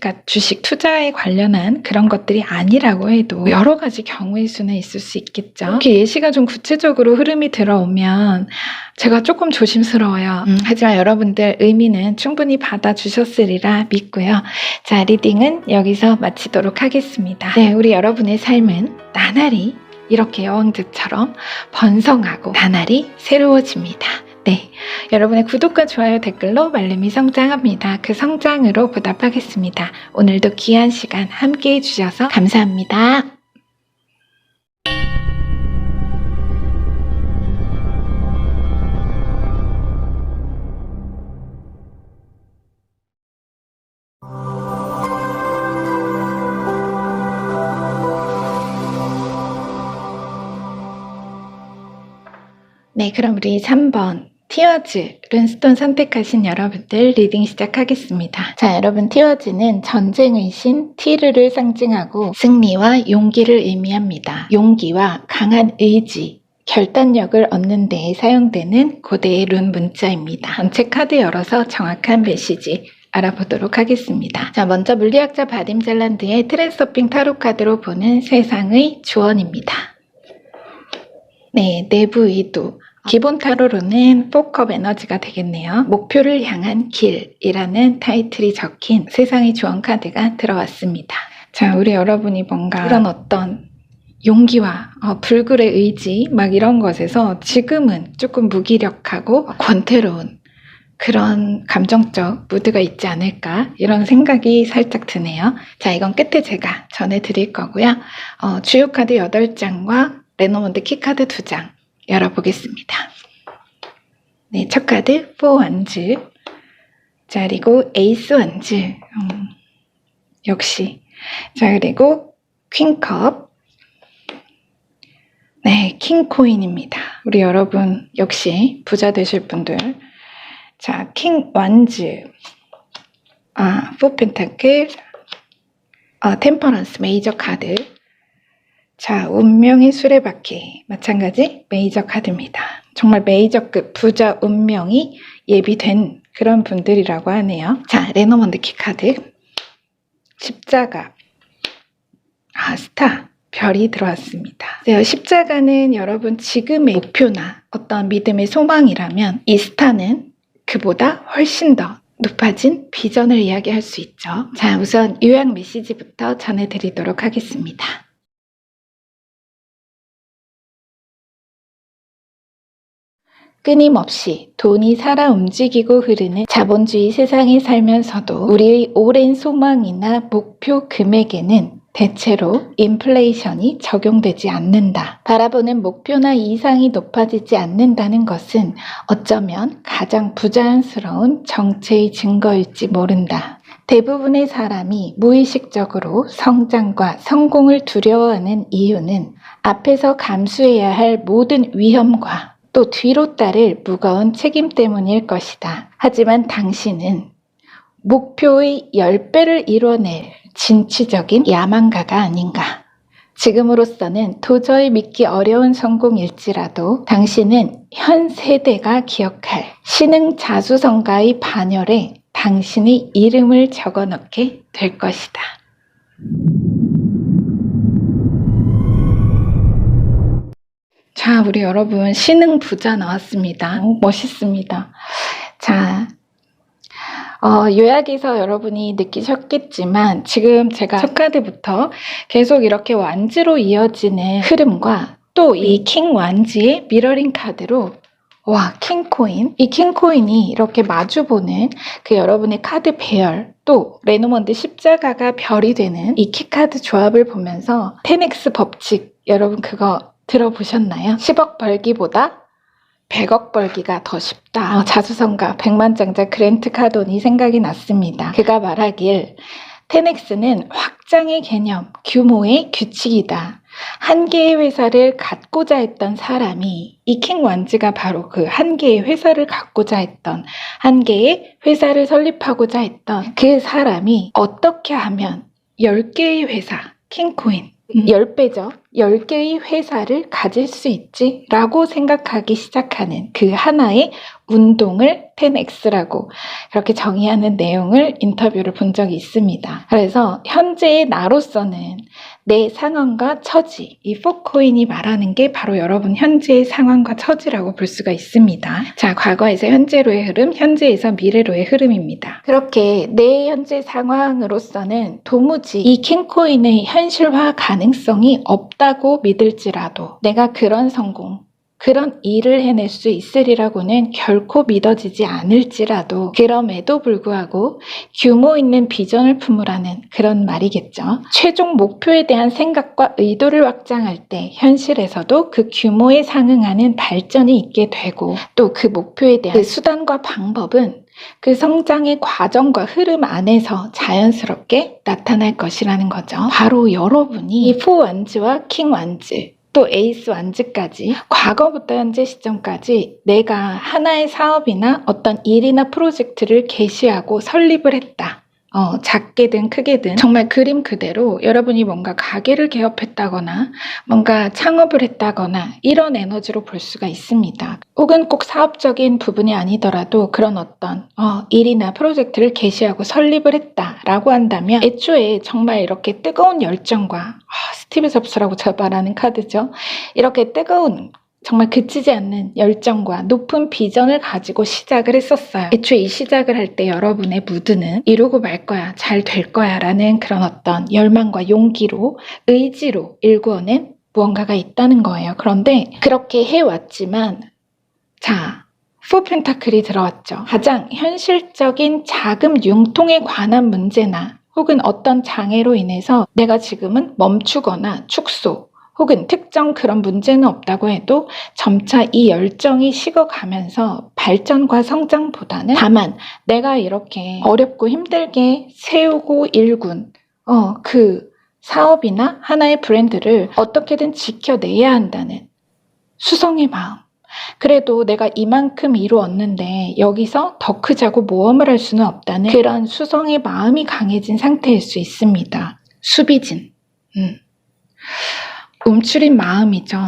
투자에 관련한 그런 것들이 아니라고 해도 여러 가지 경우의 수는 있을 수 있겠죠. 이렇게 예시가 좀 구체적으로 흐름이 들어오면 제가 조금 조심스러워요. 하지만 여러분들 의미는 충분히 받아주셨으리라 믿고요. 자, 리딩은 여기서 마치도록 하겠습니다. 네, 우리 여러분의 삶은 나날이 이렇게 여왕들처럼 번성하고 나날이 새로워집니다. 네, 여러분의 구독과 좋아요, 댓글로 말름이 성장합니다. 그 성장으로 보답하겠습니다. 오늘도 귀한 시간 함께해 주셔서 감사합니다. 네, 그럼 우리 3번 티어즈 룬스톤 선택하신 여러분들 리딩 시작하겠습니다. 자, 여러분, 티어즈는 전쟁의 신 티르를 상징하고 승리와 용기를 의미합니다. 용기와 강한 의지, 결단력을 얻는 데에 사용되는 고대의 룬 문자입니다. 전체 카드 열어서 정확한 메시지 알아보도록 하겠습니다. 자, 먼저 물리학자 바딤 잘란드의 트랜스서핑 타로 카드로 보는 세상의 조언입니다. 네, 내부 의도. 기본 타로로는 4컵 에너지가 되겠네요. 목표를 향한 길이라는 타이틀이 적힌 세상의 조언 카드가 들어왔습니다. 자, 우리 여러분이 뭔가 이런 어떤 용기와 불굴의 의지 막 이런 것에서 지금은 조금 무기력하고 권태로운 그런 감정적 무드가 있지 않을까, 이런 생각이 살짝 드네요. 자, 이건 끝에 제가 전해드릴 거고요. 주요 카드 8장과 레노먼드 키카드 2장 열어보겠습니다. 네, 첫 카드 4 원즈. 자, 그리고 에이스 원즈. 역시. 자, 그리고 퀸컵. 네, 킹코인입니다. 우리 여러분 역시 부자 되실 분들. 자, 킹 원즈. 4 펜타클. 템퍼런스 메이저 카드. 자, 운명의 수레바퀴. 마찬가지 메이저 카드입니다. 정말 메이저급 부자 운명이 예비된 그런 분들이라고 하네요. 자, 레노먼드 키 카드. 십자가. 스타. 별이 들어왔습니다. 네, 십자가는 여러분 지금의 목표나 어떤 믿음의 소망이라면, 이 스타는 그보다 훨씬 더 높아진 비전을 이야기할 수 있죠. 자, 우선 요약 메시지부터 전해드리도록 하겠습니다. 끊임없이 돈이 살아 움직이고 흐르는 자본주의 세상에 살면서도 우리의 오랜 소망이나 목표 금액에는 대체로 인플레이션이 적용되지 않는다. 바라보는 목표나 이상이 높아지지 않는다는 것은 어쩌면 가장 부자연스러운 정체의 증거일지 모른다. 대부분의 사람이 무의식적으로 성장과 성공을 두려워하는 이유는 앞에서 감수해야 할 모든 위험과 또 뒤로 따를 무거운 책임 때문일 것이다. 하지만 당신은 목표의 10배를 이뤄낼 진취적인 야망가가 아닌가. 지금으로서는 도저히 믿기 어려운 성공일지라도 당신은 현 세대가 기억할 신흥 자수성가의 반열에 당신의 이름을 적어넣게 될 것이다. 자, 우리 여러분, 신흥 부자 나왔습니다. 멋있습니다. 자, 요약에서 여러분이 느끼셨겠지만 지금 제가 첫 카드부터 계속 이렇게 완즈로 이어지는 흐름과 또 이 킹 완즈의 미러링 카드로, 와, 킹코인. 이 킹코인이 이렇게 마주보는 그 여러분의 카드 배열, 또 레노먼드 십자가가 별이 되는 이 키카드 조합을 보면서 10X 법칙, 여러분 그거 들어보셨나요? 10억 벌기보다 100억 벌기가 더 쉽다. 자수성가 100만장자 그랜트 카돈이 생각이 났습니다. 그가 말하길 10X는 확장의 개념, 규모의 규칙이다. 한 개의 회사를 갖고자 했던 사람이, 이 킹 완즈가 바로 그 한 개의 회사를 갖고자 했던, 한 개의 회사를 설립하고자 했던 그 사람이 어떻게 하면 10개의 회사, 킹코인 10배죠. 10개의 회사를 가질 수 있지? 라고 생각하기 시작하는 그 하나의 운동을 10X라고 그렇게 정의하는 내용을 인터뷰를 본 적이 있습니다. 그래서 현재의 나로서는 내 상황과 처지, 이 4코인이 말하는 게 바로 여러분 현재의 상황과 처지라고 볼 수가 있습니다. 자, 과거에서 현재로의 흐름, 현재에서 미래로의 흐름입니다. 그렇게 내 현재 상황으로서는 도무지 이 킹코인의 현실화 가능성이 없다고 믿을지라도 내가 그런 성공, 그런 일을 해낼 수 있으리라고는 결코 믿어지지 않을지라도 그럼에도 불구하고 규모 있는 비전을 품으라는 그런 말이겠죠. 최종 목표에 대한 생각과 의도를 확장할 때 현실에서도 그 규모에 상응하는 발전이 있게 되고 또 그 목표에 대한 그 수단과 방법은 그 성장의 과정과 흐름 안에서 자연스럽게 나타날 것이라는 거죠. 바로 여러분이 이 4완즈와 킹완즈 또 에이스 완즈까지 과거부터 현재 시점까지 내가 하나의 사업이나 어떤 일이나 프로젝트를 개시하고 설립을 했다. 작게든 크게든 정말 그림 그대로 여러분이 뭔가 가게를 개업했다거나 뭔가 창업을 했다거나 이런 에너지로 볼 수가 있습니다. 혹은 꼭 사업적인 부분이 아니더라도 그런 어떤 일이나 프로젝트를 개시하고 설립을 했다라고 한다면 애초에 정말 이렇게 뜨거운 열정과 스티브 잡스라고 제가 말하는 카드죠. 이렇게 뜨거운 정말 그치지 않는 열정과 높은 비전을 가지고 시작을 했었어요. 애초에 이 시작을 할 때 여러분의 무드는 이루고 말 거야, 잘 될 거야 라는 그런 어떤 열망과 용기로, 의지로 일구어낸 무언가가 있다는 거예요. 그런데 그렇게 해왔지만 자, 4펜타클이 들어왔죠. 가장 현실적인 자금 융통에 관한 문제나 혹은 어떤 장애로 인해서 내가 지금은 멈추거나 축소 혹은 특정 그런 문제는 없다고 해도 점차 이 열정이 식어가면서 발전과 성장보다는 다만 내가 이렇게 어렵고 힘들게 세우고 일군 그 사업이나 하나의 브랜드를 어떻게든 지켜내야 한다는 수성의 마음. 그래도 내가 이만큼 이루었는데 여기서 더 크자고 모험을 할 수는 없다는 그런 수성의 마음이 강해진 상태일 수 있습니다. 수비진. 움츠린 마음이죠.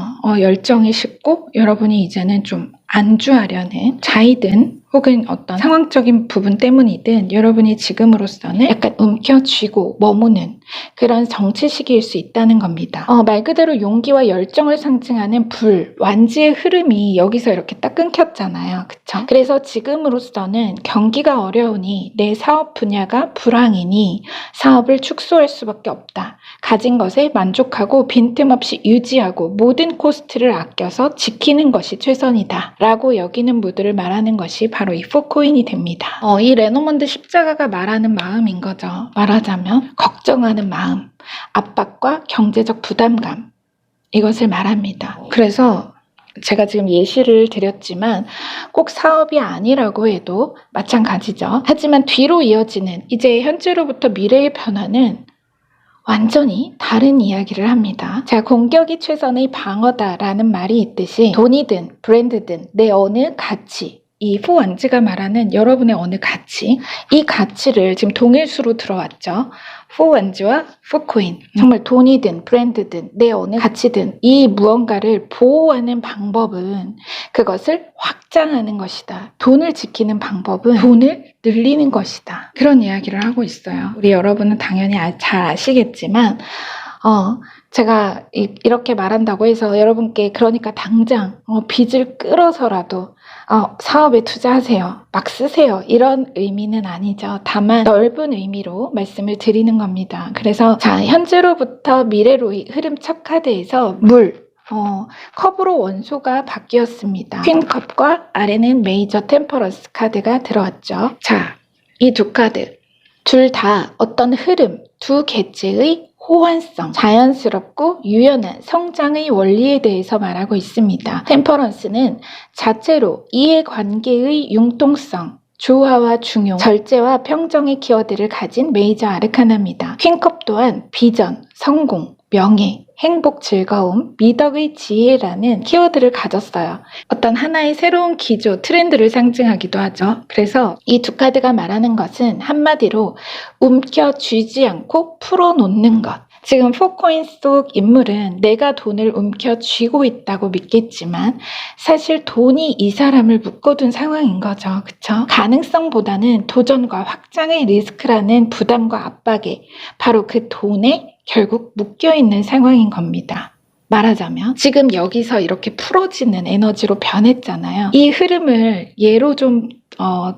열정이 식고 여러분이 이제는 좀 안주하려는 자이든 혹은 어떤 상황적인 부분 때문이든 여러분이 지금으로서는 약간 움켜쥐고 머무는 그런 정체 시기일 수 있다는 겁니다. 말 그대로 용기와 열정을 상징하는 불, 완지의 흐름이 여기서 이렇게 딱 끊겼잖아요. 그쵸? 그래서 지금으로서는 경기가 어려우니 내 사업 분야가 불황이니 사업을 축소할 수밖에 없다. 가진 것에 만족하고 빈틈없이 유지하고 모든 코스트를 아껴서 지키는 것이 최선이다 라고 여기는 무드를 말하는 것이 바로 이 4코인이 됩니다. 이 레노먼드 십자가가 말하는 마음인 거죠. 말하자면 걱정하는 마음, 압박과 경제적 부담감 이것을 말합니다. 그래서 제가 지금 예시를 드렸지만 꼭 사업이 아니라고 해도 마찬가지죠. 하지만 뒤로 이어지는 이제 현재로부터 미래의 변화는 완전히 다른 이야기를 합니다. 자, 공격이 최선의 방어다라는 말이 있듯이 돈이든 브랜드든 내 어느 가치, 이 4완즈가 말하는 여러분의 어느 가치, 이 가치를 지금 동일수로 들어왔죠. 4완즈와 4코인. 정말 돈이든 브랜드든 내 어느 가치든 이 무언가를 보호하는 방법은 그것을 확장하는 것이다. 돈을 지키는 방법은 돈을 늘리는 것이다. 그런 이야기를 하고 있어요. 우리 여러분은 당연히 잘 아시겠지만 제가 이렇게 말한다고 해서 여러분께 그러니까 당장 빚을 끌어서라도 사업에 투자하세요. 막 쓰세요. 이런 의미는 아니죠. 다만 넓은 의미로 말씀을 드리는 겁니다. 그래서 자, 현재로부터 미래로의 흐름 첫 카드에서 컵으로 원소가 바뀌었습니다. 퀸컵과 아래는 메이저 템퍼런스 카드가 들어왔죠. 자, 이 두 카드 둘 다 어떤 흐름, 두 개체의 호환성, 자연스럽고 유연한 성장의 원리에 대해서 말하고 있습니다. 템퍼런스는 자체로 이해관계의 융통성, 조화와 중용, 절제와 평정의 키워드를 가진 메이저 아르카나입니다. 퀸컵 또한 비전, 성공, 명예, 행복, 즐거움, 미덕의 지혜라는 키워드를 가졌어요. 어떤 하나의 새로운 기조, 트렌드를 상징하기도 하죠. 그래서 이 두 카드가 말하는 것은 한마디로 움켜쥐지 않고 풀어놓는 것. 지금 포코인 속 인물은 내가 돈을 움켜쥐고 있다고 믿겠지만 사실 돈이 이 사람을 묶어둔 상황인 거죠. 그쵸? 가능성보다는 도전과 확장의 리스크라는 부담과 압박에 바로 그 돈에 결국 묶여있는 상황인 겁니다. 말하자면 지금 여기서 이렇게 풀어지는 에너지로 변했잖아요. 이 흐름을 예로 좀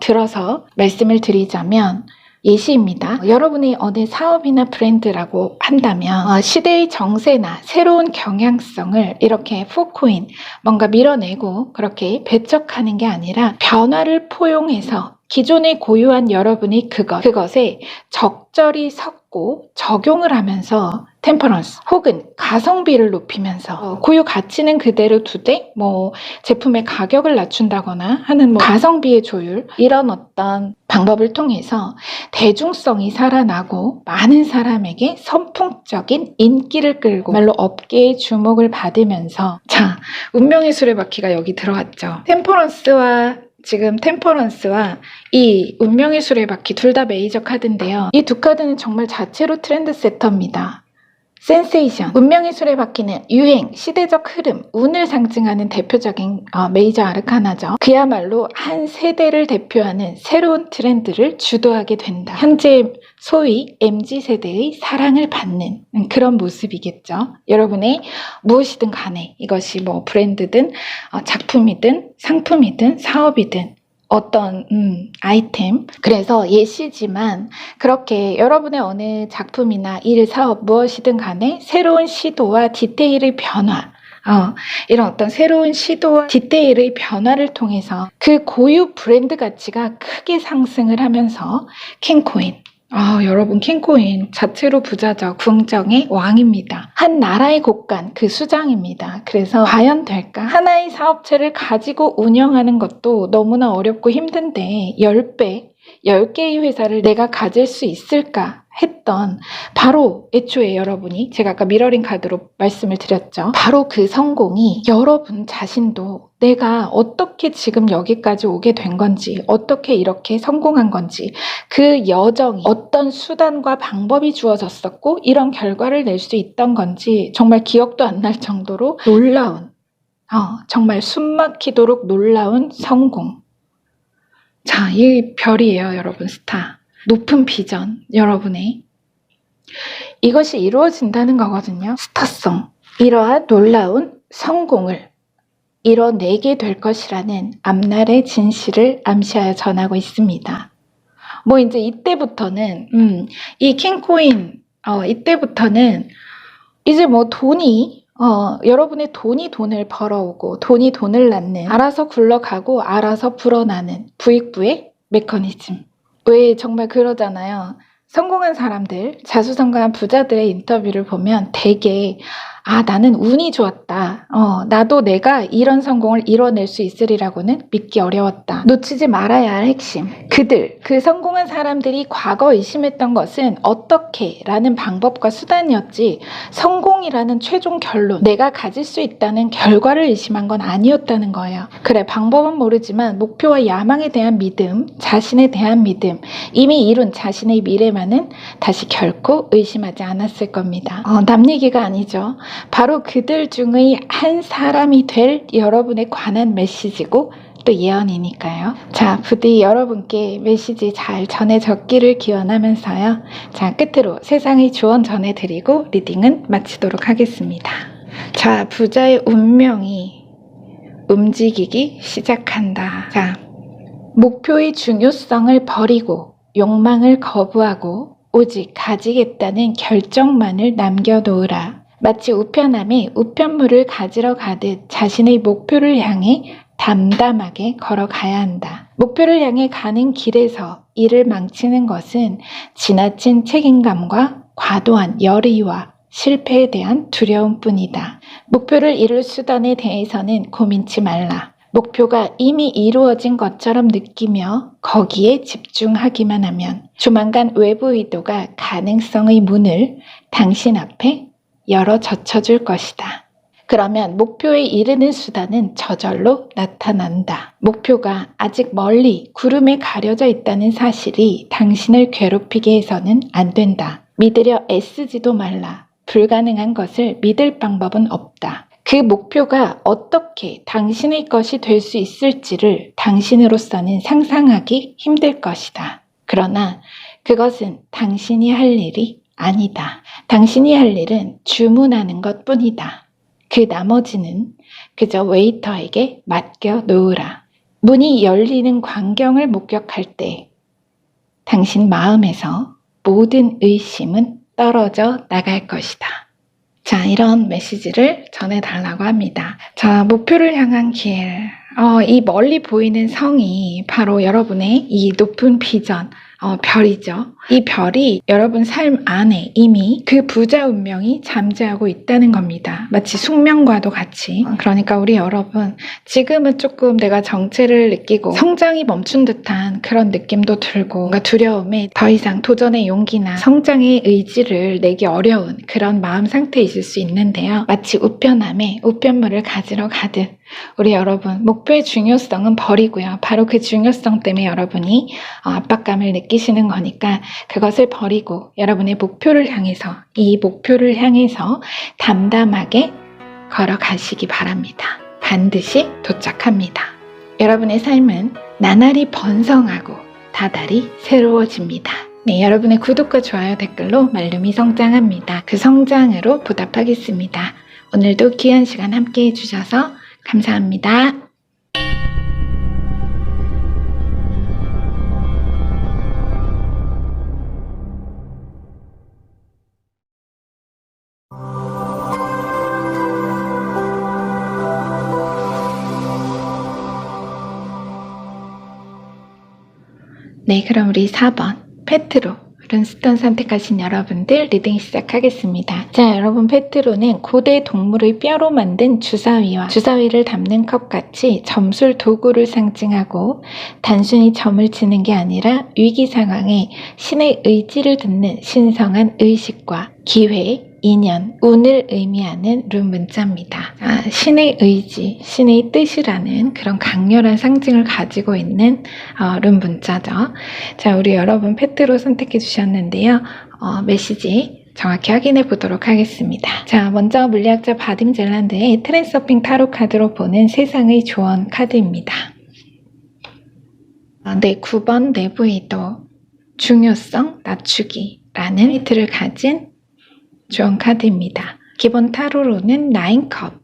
들어서 말씀을 드리자면 예시입니다. 여러분이 어느 사업이나 브랜드라고 한다면 시대의 정세나 새로운 경향성을 이렇게 포코인 뭔가 밀어내고 그렇게 배척하는 게 아니라 변화를 포용해서 기존에 고유한 여러분이 그것에 적절히 섞고 적용을 하면서 템퍼런스 혹은 가성비를 높이면서 고유 가치는 그대로 두되 제품의 가격을 낮춘다거나 하는 가성비의 조율 이런 어떤 방법을 통해서 대중성이 살아나고 많은 사람에게 선풍적인 인기를 끌고 말로 업계의 주목을 받으면서 자, 운명의 수레바퀴가 여기 들어왔죠. 템퍼런스와 이 운명의 수레바퀴 둘 다 메이저 카드인데요. 이 두 카드는 정말 자체로 트렌드 세터입니다. 센세이션, 운명의 수레바퀴는 유행, 시대적 흐름, 운을 상징하는 대표적인 메이저 아르카나죠. 그야말로 한 세대를 대표하는 새로운 트렌드를 주도하게 된다. 현재 소위 MZ세대의 사랑을 받는 그런 모습이겠죠. 여러분의 무엇이든 간에 이것이 브랜드든 작품이든 상품이든 사업이든 어떤 아이템. 그래서 예시지만 그렇게 여러분의 어느 작품이나 일, 사업 무엇이든 간에 새로운 시도와 디테일의 변화 이런 어떤 새로운 시도와 디테일의 변화를 통해서 그 고유 브랜드 가치가 크게 상승을 하면서 킹코인 여러분 킹코인 자체로 부자죠. 궁정의 왕입니다. 한 나라의 곳간 그 수장입니다. 그래서 과연 될까? 하나의 사업체를 가지고 운영하는 것도 너무나 어렵고 힘든데 10개의 회사를 내가 가질 수 있을까 했던 바로 애초에 여러분이 제가 아까 미러링 카드로 말씀을 드렸죠. 바로 그 성공이 여러분 자신도 내가 어떻게 지금 여기까지 오게 된 건지 어떻게 이렇게 성공한 건지 그 여정이 어떤 수단과 방법이 주어졌었고 이런 결과를 낼 수 있던 건지 정말 기억도 안 날 정도로 놀라운 정말 숨막히도록 놀라운 성공. 자, 이 별이에요, 여러분. 스타. 높은 비전, 여러분의. 이것이 이루어진다는 거거든요. 스타성. 이러한 놀라운 성공을 이뤄내게 될 것이라는 앞날의 진실을 암시하여 전하고 있습니다. 이제 이때부터는, 이 킹코인, 이때부터는 이제 돈이, 여러분의 돈을 벌어오고 돈이 돈을 낳는 알아서 굴러가고 알아서 불어나는 부익부의 메커니즘. 왜 정말 그러잖아요. 성공한 사람들, 자수성가한 부자들의 인터뷰를 보면 되게 나는 운이 좋았다. 나도 내가 이런 성공을 이뤄낼 수 있으리라고는 믿기 어려웠다. 놓치지 말아야 할 핵심. 그 성공한 사람들이 과거 의심했던 것은 어떻게 라는 방법과 수단이었지 성공이라는 최종 결론, 내가 가질 수 있다는 결과를 의심한 건 아니었다는 거예요. 그래, 방법은 모르지만 목표와 야망에 대한 믿음, 자신에 대한 믿음, 이미 이룬 자신의 미래만은 다시 결코 의심하지 않았을 겁니다. 남 얘기가 아니죠. 바로 그들 중의 한 사람이 될 여러분에 관한 메시지고 또 예언이니까요. 자, 부디 여러분께 메시지 잘 전해졌기를 기원하면서요. 자, 끝으로 세상의 조언 전해드리고 리딩은 마치도록 하겠습니다. 자, 부자의 운명이 움직이기 시작한다. 자, 목표의 중요성을 버리고 욕망을 거부하고 오직 가지겠다는 결정만을 남겨놓으라. 마치 우편함에 우편물을 가지러 가듯 자신의 목표를 향해 담담하게 걸어가야 한다. 목표를 향해 가는 길에서 이를 망치는 것은 지나친 책임감과 과도한 열의와 실패에 대한 두려움뿐이다. 목표를 이룰 수단에 대해서는 고민치 말라. 목표가 이미 이루어진 것처럼 느끼며 거기에 집중하기만 하면 조만간 외부 의도가 가능성의 문을 당신 앞에 열어 젖혀줄 것이다. 그러면 목표에 이르는 수단은 저절로 나타난다. 목표가 아직 멀리 구름에 가려져 있다는 사실이 당신을 괴롭히게 해서는 안 된다. 믿으려 애쓰지도 말라. 불가능한 것을 믿을 방법은 없다. 그 목표가 어떻게 당신의 것이 될 수 있을지를 당신으로서는 상상하기 힘들 것이다. 그러나 그것은 당신이 할 일이 아니다. 당신이 할 일은 주문하는 것뿐이다. 그 나머지는 그저 웨이터에게 맡겨 놓으라. 문이 열리는 광경을 목격할 때 당신 마음에서 모든 의심은 떨어져 나갈 것이다. 자, 이런 메시지를 전해달라고 합니다. 자, 목표를 향한 길. 이 멀리 보이는 성이 바로 여러분의 이 높은 비전, 별이죠. 이 별이 여러분 삶 안에 이미 그 부자 운명이 잠재하고 있다는 겁니다. 마치 숙명과도 같이. 그러니까 우리 여러분, 지금은 조금 내가 정체를 느끼고 성장이 멈춘 듯한 그런 느낌도 들고 뭔가 두려움에 더 이상 도전의 용기나 성장의 의지를 내기 어려운 그런 마음 상태에 있을 수 있는데요. 마치 우편함에 우편물을 가지러 가듯 우리 여러분, 목표의 중요성은 버리고요. 바로 그 중요성 때문에 여러분이 압박감을 느끼시는 거니까 그것을 버리고 여러분의 목표를 향해서, 이 목표를 향해서 담담하게 걸어가시기 바랍니다. 반드시 도착합니다. 여러분의 삶은 나날이 번성하고 다달이 새로워집니다. 네, 여러분의 구독과 좋아요, 댓글로 말룸이 성장합니다. 그 성장으로 보답하겠습니다. 오늘도 귀한 시간 함께 해주셔서 감사합니다. 네, 그럼 우리 4번 페트로 룬스톤 선택하신 여러분들 리딩 시작하겠습니다. 자, 여러분, 페트로는 고대 동물의 뼈로 만든 주사위와 주사위를 담는 컵같이 점술 도구를 상징하고 단순히 점을 치는 게 아니라 위기 상황에 신의 의지를 듣는 신성한 의식과 기회, 인연, 운을 의미하는 룬 문자입니다. 신의 의지, 신의 뜻이라는 그런 강렬한 상징을 가지고 있는 룬 문자죠. 자, 우리 여러분 페트로 선택해 주셨는데요. 메시지 정확히 확인해 보도록 하겠습니다. 자, 먼저 물리학자 바딤 젤란드의 트랜서핑 타로 카드로 보는 세상의 조언 카드입니다. 네, 9번 내부의도 중요성 낮추기라는 타이틀을 가진 조언 카드입니다. 기본 타로로는 9컵,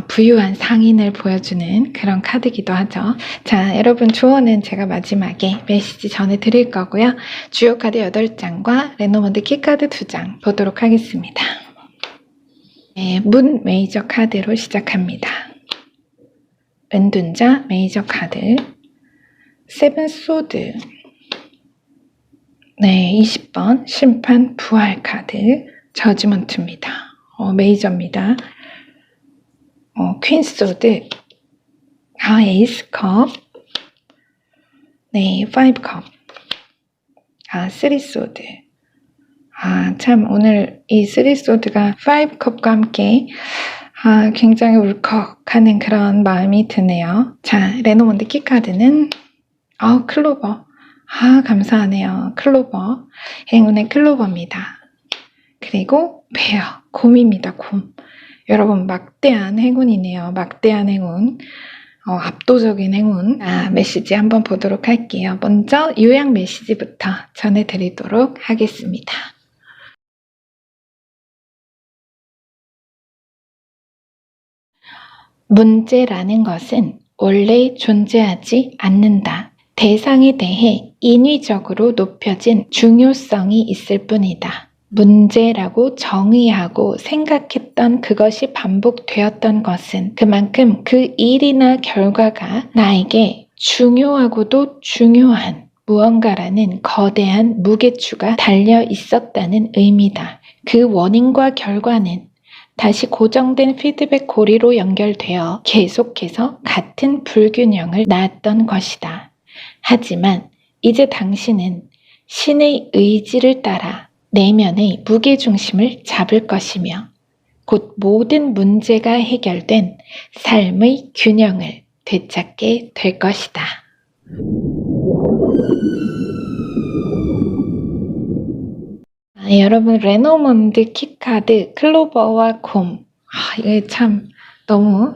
부유한 상인을 보여주는 그런 카드이기도 하죠. 자, 여러분, 조언은 제가 마지막에 메시지 전해드릴 거고요. 주요 카드 8장과 레노먼드 키카드 2장 보도록 하겠습니다. 네, 문 메이저 카드로 시작합니다. 은둔자 메이저 카드, 세븐 소드, 네, 20번 심판 부활 카드, 저지먼트입니다. 메이저입니다. 퀸 소드, 에이스 컵, 네, 5컵, 3 소드. 참, 오늘 이 3 소드가 5컵과 함께 굉장히 울컥하는 그런 마음이 드네요. 자, 레노먼드 키카드는 클로버. 감사하네요. 클로버. 행운의 클로버입니다. 그리고 베어, 곰입니다. 곰. 여러분, 막대한 행운이네요. 막대한 행운. 압도적인 행운. 메시지 한번 보도록 할게요. 먼저 요약 메시지부터 전해드리도록 하겠습니다. 문제라는 것은 원래 존재하지 않는다. 대상에 대해 인위적으로 높여진 중요성이 있을 뿐이다. 문제라고 정의하고 생각했던 그것이 반복되었던 것은 그만큼 그 일이나 결과가 나에게 중요하고도 중요한 무언가라는 거대한 무게추가 달려 있었다는 의미다. 그 원인과 결과는 다시 고정된 피드백 고리로 연결되어 계속해서 같은 불균형을 낳았던 것이다. 하지만 이제 당신은 신의 의지를 따라 내면의 무게중심을 잡을 것이며 곧 모든 문제가 해결된 삶의 균형을 되찾게 될 것이다. 여러분, 레노몬드 키카드 클로버와 곰. 이게 참 너무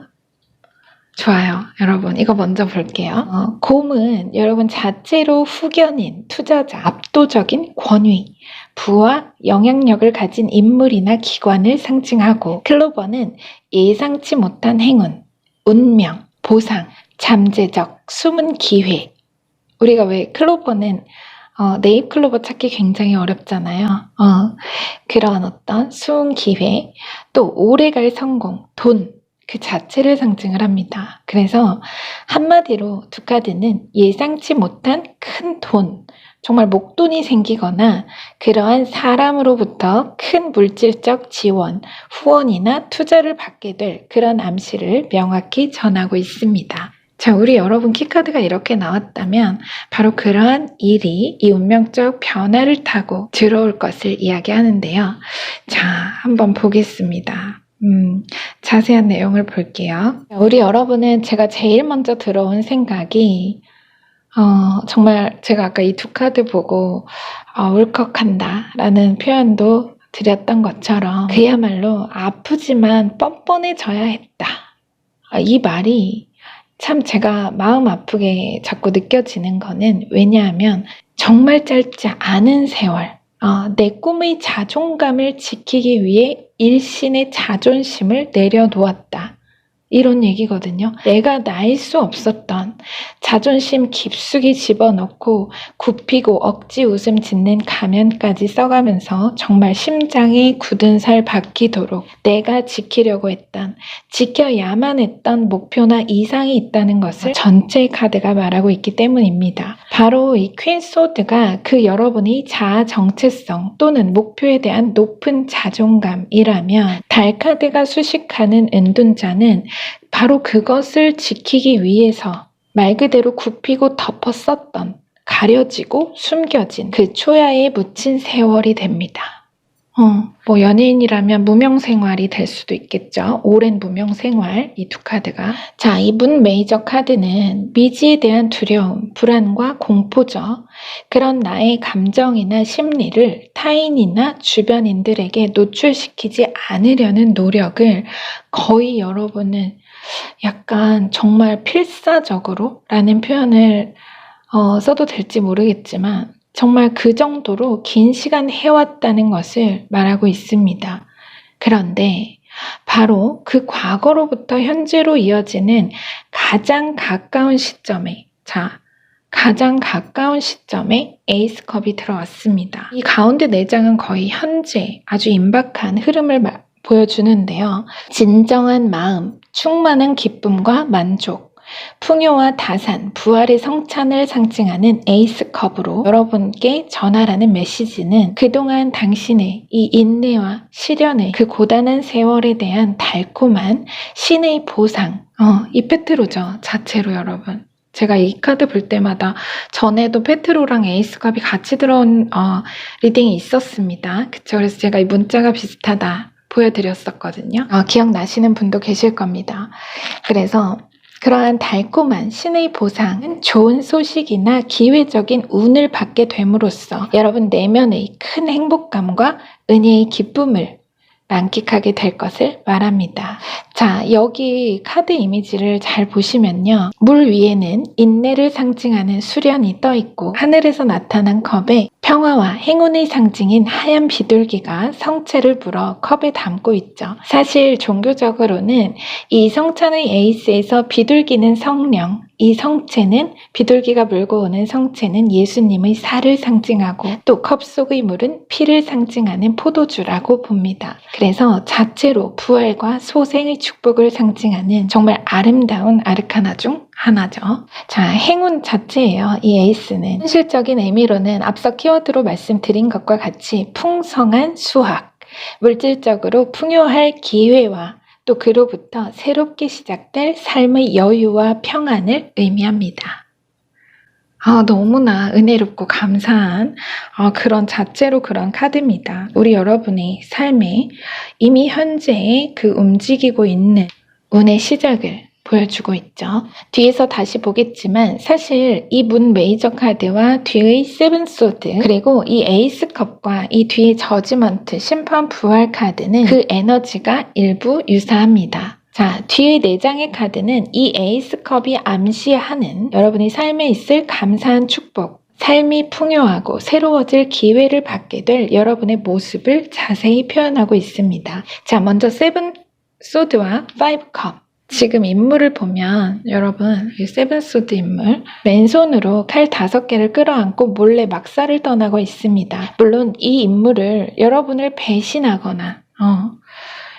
좋아요. 여러분, 이거 먼저 볼게요. 곰은 여러분 자체로 후견인, 투자자, 압도적인 권위, 부와 영향력을 가진 인물이나 기관을 상징하고, 클로버는 예상치 못한 행운, 운명, 보상, 잠재적, 숨은 기회. 우리가 왜 클로버는 네잎 클로버 찾기 굉장히 어렵잖아요. 그런 어떤 숨은 기회, 또 오래갈 성공, 돈, 그 자체를 상징을 합니다. 그래서 한마디로 두 카드는 예상치 못한 큰 돈, 정말 목돈이 생기거나 그러한 사람으로부터 큰 물질적 지원, 후원이나 투자를 받게 될 그런 암시를 명확히 전하고 있습니다. 자, 우리 여러분 키카드가 이렇게 나왔다면 바로 그러한 일이 이 운명적 변화를 타고 들어올 것을 이야기하는데요. 자, 한번 보겠습니다. 자세한 내용을 볼게요. 우리 여러분은 제가 제일 먼저 들어온 생각이 정말 제가 아까 이 두 카드 보고 울컥한다 라는 표현도 드렸던 것처럼 그야말로 아프지만 뻔뻔해져야 했다. 이 말이 참 제가 마음 아프게 자꾸 느껴지는 거는, 왜냐하면 정말 짧지 않은 세월, 내 꿈의 자존감을 지키기 위해 일신의 자존심을 내려놓았다. 이런 얘기거든요. 내가 나일 수 없었던 자존심 깊숙이 집어넣고 굽히고 억지 웃음 짓는 가면까지 써가면서 정말 심장에 굳은 살 박히도록 내가 지키려고 했던, 지켜야만 했던 목표나 이상이 있다는 것을 전체 카드가 말하고 있기 때문입니다. 바로 이 퀸 소드가 그 여러분의 자아 정체성 또는 목표에 대한 높은 자존감이라면, 달 카드가 수식하는 은둔자는 바로 그것을 지키기 위해서 말 그대로 굽히고 덮어 썼던, 가려지고 숨겨진 그 초야에 묻힌 세월이 됩니다. 뭐 연예인이라면 무명생활이 될 수도 있겠죠. 오랜 무명생활, 이 두 카드가. 자, 이 문 메이저 카드는 미지에 대한 두려움, 불안과 공포죠. 그런 나의 감정이나 심리를 타인이나 주변인들에게 노출시키지 않으려는 노력을 거의 여러분은 약간 정말 필사적으로 라는 표현을 써도 될지 모르겠지만 정말 그 정도로 긴 시간 해왔다는 것을 말하고 있습니다. 그런데 바로 그 과거로부터 현재로 이어지는 가장 가까운 시점에, 가장 가까운 시점에 에이스컵이 들어왔습니다. 이 가운데 4장은 거의 현재 아주 임박한 흐름을 보여주는데요. 진정한 마음, 충만한 기쁨과 만족, 풍요와 다산, 부활의 성찬을 상징하는 에이스컵으로 여러분께 전하라는 메시지는 그동안 당신의 이 인내와 시련의 그 고단한 세월에 대한 달콤한 신의 보상, 이 페트로죠, 자체로 여러분. 제가 이 카드 볼 때마다 전에도 페트로랑 에이스컵이 같이 들어온 리딩이 있었습니다. 그쵸? 그래서 제가 이 문자가 비슷하다 보여드렸었거든요. 기억나시는 분도 계실 겁니다. 그래서 그러한 달콤한 신의 보상은 좋은 소식이나 기회적인 운을 받게 됨으로써 여러분 내면의 큰 행복감과 은혜의 기쁨을 만끽하게 될 것을 말합니다. 자, 여기 카드 이미지를 잘 보시면요. 물 위에는 인내를 상징하는 수련이 떠 있고, 하늘에서 나타난 컵에 평화와 행운의 상징인 하얀 비둘기가 성체를 불어 컵에 담고 있죠. 사실 종교적으로는 이 성찬의 에이스에서 비둘기는 성령, 이 성체는, 비둘기가 물고 오는 성체는 예수님의 살을 상징하고, 또 컵 속의 물은 피를 상징하는 포도주라고 봅니다. 그래서 자체로 부활과 소생의 축복을 상징하는 정말 아름다운 아르카나 중 하나죠. 자, 행운 자체예요. 이 에이스는 현실적인 의미로는 앞서 키워드로 말씀드린 것과 같이 풍성한 수확, 물질적으로 풍요할 기회와 또 그로부터 새롭게 시작될 삶의 여유와 평안을 의미합니다. 너무나 은혜롭고 감사한 그런 자체로 그런 카드입니다. 우리 여러분의 삶에 이미 현재의 그 움직이고 있는 운의 시작을 보여주고 있죠. 뒤에서 다시 보겠지만 사실 이 문 메이저 카드와 뒤의 세븐 소드 그리고 이 에이스 컵과 이 뒤의 저지먼트 심판 부활 카드는 그 에너지가 일부 유사합니다. 자, 뒤의 4장의 카드는 이 에이스 컵이 암시하는 여러분의 삶에 있을 감사한 축복, 삶이 풍요하고 새로워질 기회를 받게 될 여러분의 모습을 자세히 표현하고 있습니다. 자, 먼저 세븐 소드와 파이브 컵. 지금 인물을 보면 여러분 이 세븐 소드 인물 맨손으로 칼 5개를 끌어안고 몰래 막사를 떠나고 있습니다. 물론 이 인물을 여러분을 배신하거나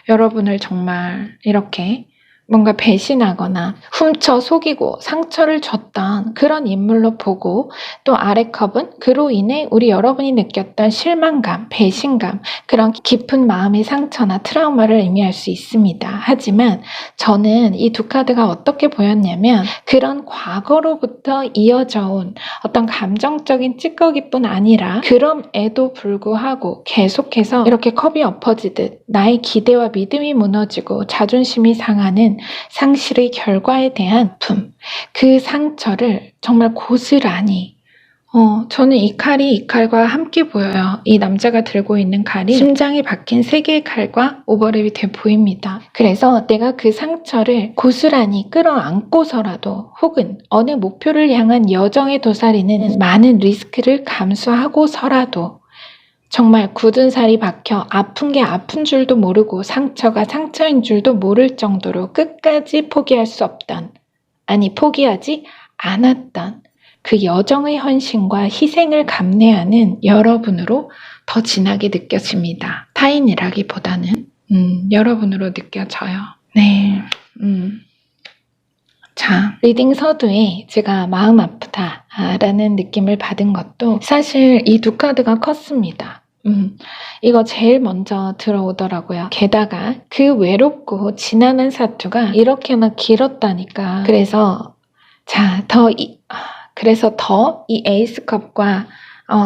여러분을 정말 이렇게 뭔가 배신하거나 훔쳐 속이고 상처를 줬던 그런 인물로 보고 또 아래 컵은 그로 인해 우리 여러분이 느꼈던 실망감, 배신감, 그런 깊은 마음의 상처나 트라우마를 의미할 수 있습니다. 하지만 저는 이 두 카드가 어떻게 보였냐면 그런 과거로부터 이어져 온 어떤 감정적인 찌꺼기뿐 아니라 그럼에도 불구하고 계속해서 이렇게 컵이 엎어지듯 나의 기대와 믿음이 무너지고 자존심이 상하는 상실의 결과에 대한 아픔, 그 상처를 정말 고스란히 저는 이 칼과 함께 보여요. 이 남자가 들고 있는 칼이 심장이 박힌 3개의 칼과 오버랩이 돼 보입니다. 그래서 내가 그 상처를 고스란히 끌어안고서라도 혹은 어느 목표를 향한 여정에 도사리는 많은 리스크를 감수하고서라도 정말 굳은 살이 박혀 아픈 게 아픈 줄도 모르고 상처가 상처인 줄도 모를 정도로 끝까지 포기할 수 없던, 아니 포기하지 않았던 그 여정의 헌신과 희생을 감내하는 여러분으로 더 진하게 느껴집니다. 타인이라기보다는 여러분으로 느껴져요. 네. 자, 리딩 서두에 제가 마음 아프다라는 느낌을 받은 것도 사실 이 두 카드가 컸습니다. 이거 제일 먼저 들어오더라고요. 게다가 그 외롭고 지난한 사투가 이렇게나 길었다니까. 그래서 더 이 에이스 컵과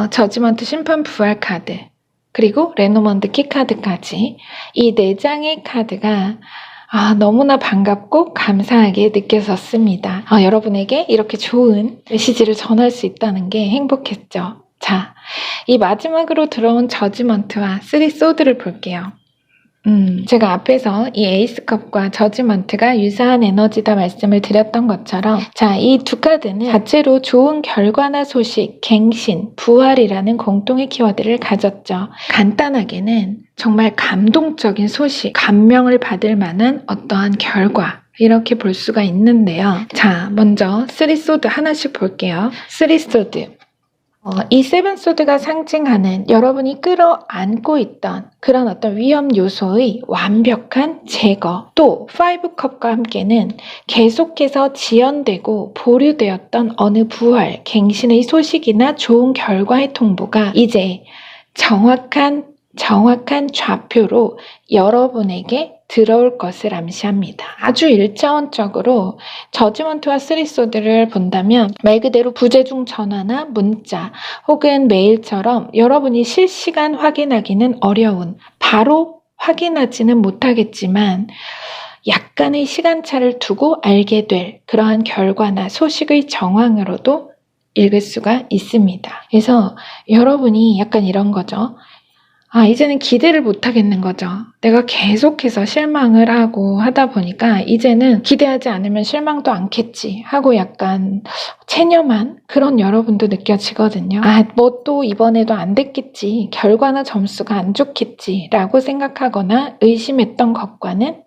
저지먼트 심판 부활 카드 그리고 레노먼드 키 카드까지 이 4장의 카드가 너무나 반갑고 감사하게 느껴졌습니다. 여러분에게 이렇게 좋은 메시지를 전할 수 있다는 게 행복했죠. 자, 이 마지막으로 들어온 저지먼트와 3 소드를 볼게요. 제가 앞에서 이 에이스컵과 저지먼트가 유사한 에너지다 말씀을 드렸던 것처럼 자, 이 두 카드는 자체로 좋은 결과나 소식, 갱신, 부활이라는 공통의 키워드를 가졌죠. 간단하게는 정말 감동적인 소식, 감명을 받을 만한 어떠한 결과 이렇게 볼 수가 있는데요. 자, 먼저 3 소드 하나씩 볼게요. 3 소드. 이 세븐 소드가 상징하는 여러분이 끌어안고 있던 그런 어떤 위험 요소의 완벽한 제거, 또 5컵과 함께는 계속해서 지연되고 보류되었던 어느 부활, 갱신의 소식이나 좋은 결과의 통보가 이제 정확한 좌표로 여러분에게 들어올 것을 암시합니다. 아주 일차원적으로 저지먼트와 3 소드를 본다면 말 그대로 부재중 전화나 문자 혹은 메일처럼 여러분이 실시간 확인하기는 어려운, 바로 확인하지는 못하겠지만 약간의 시간차를 두고 알게 될 그러한 결과나 소식의 정황으로도 읽을 수가 있습니다. 그래서 여러분이 약간 이런 거죠. 이제는 기대를 못 하겠는 거죠. 내가 계속해서 실망을 하고 하다 보니까 이제는 기대하지 않으면 실망도 않겠지 하고 약간 체념한 그런 여러분도 느껴지거든요. 뭐 또 이번에도 안 됐겠지, 결과나 점수가 안 좋겠지 라고 생각하거나 의심했던 것과는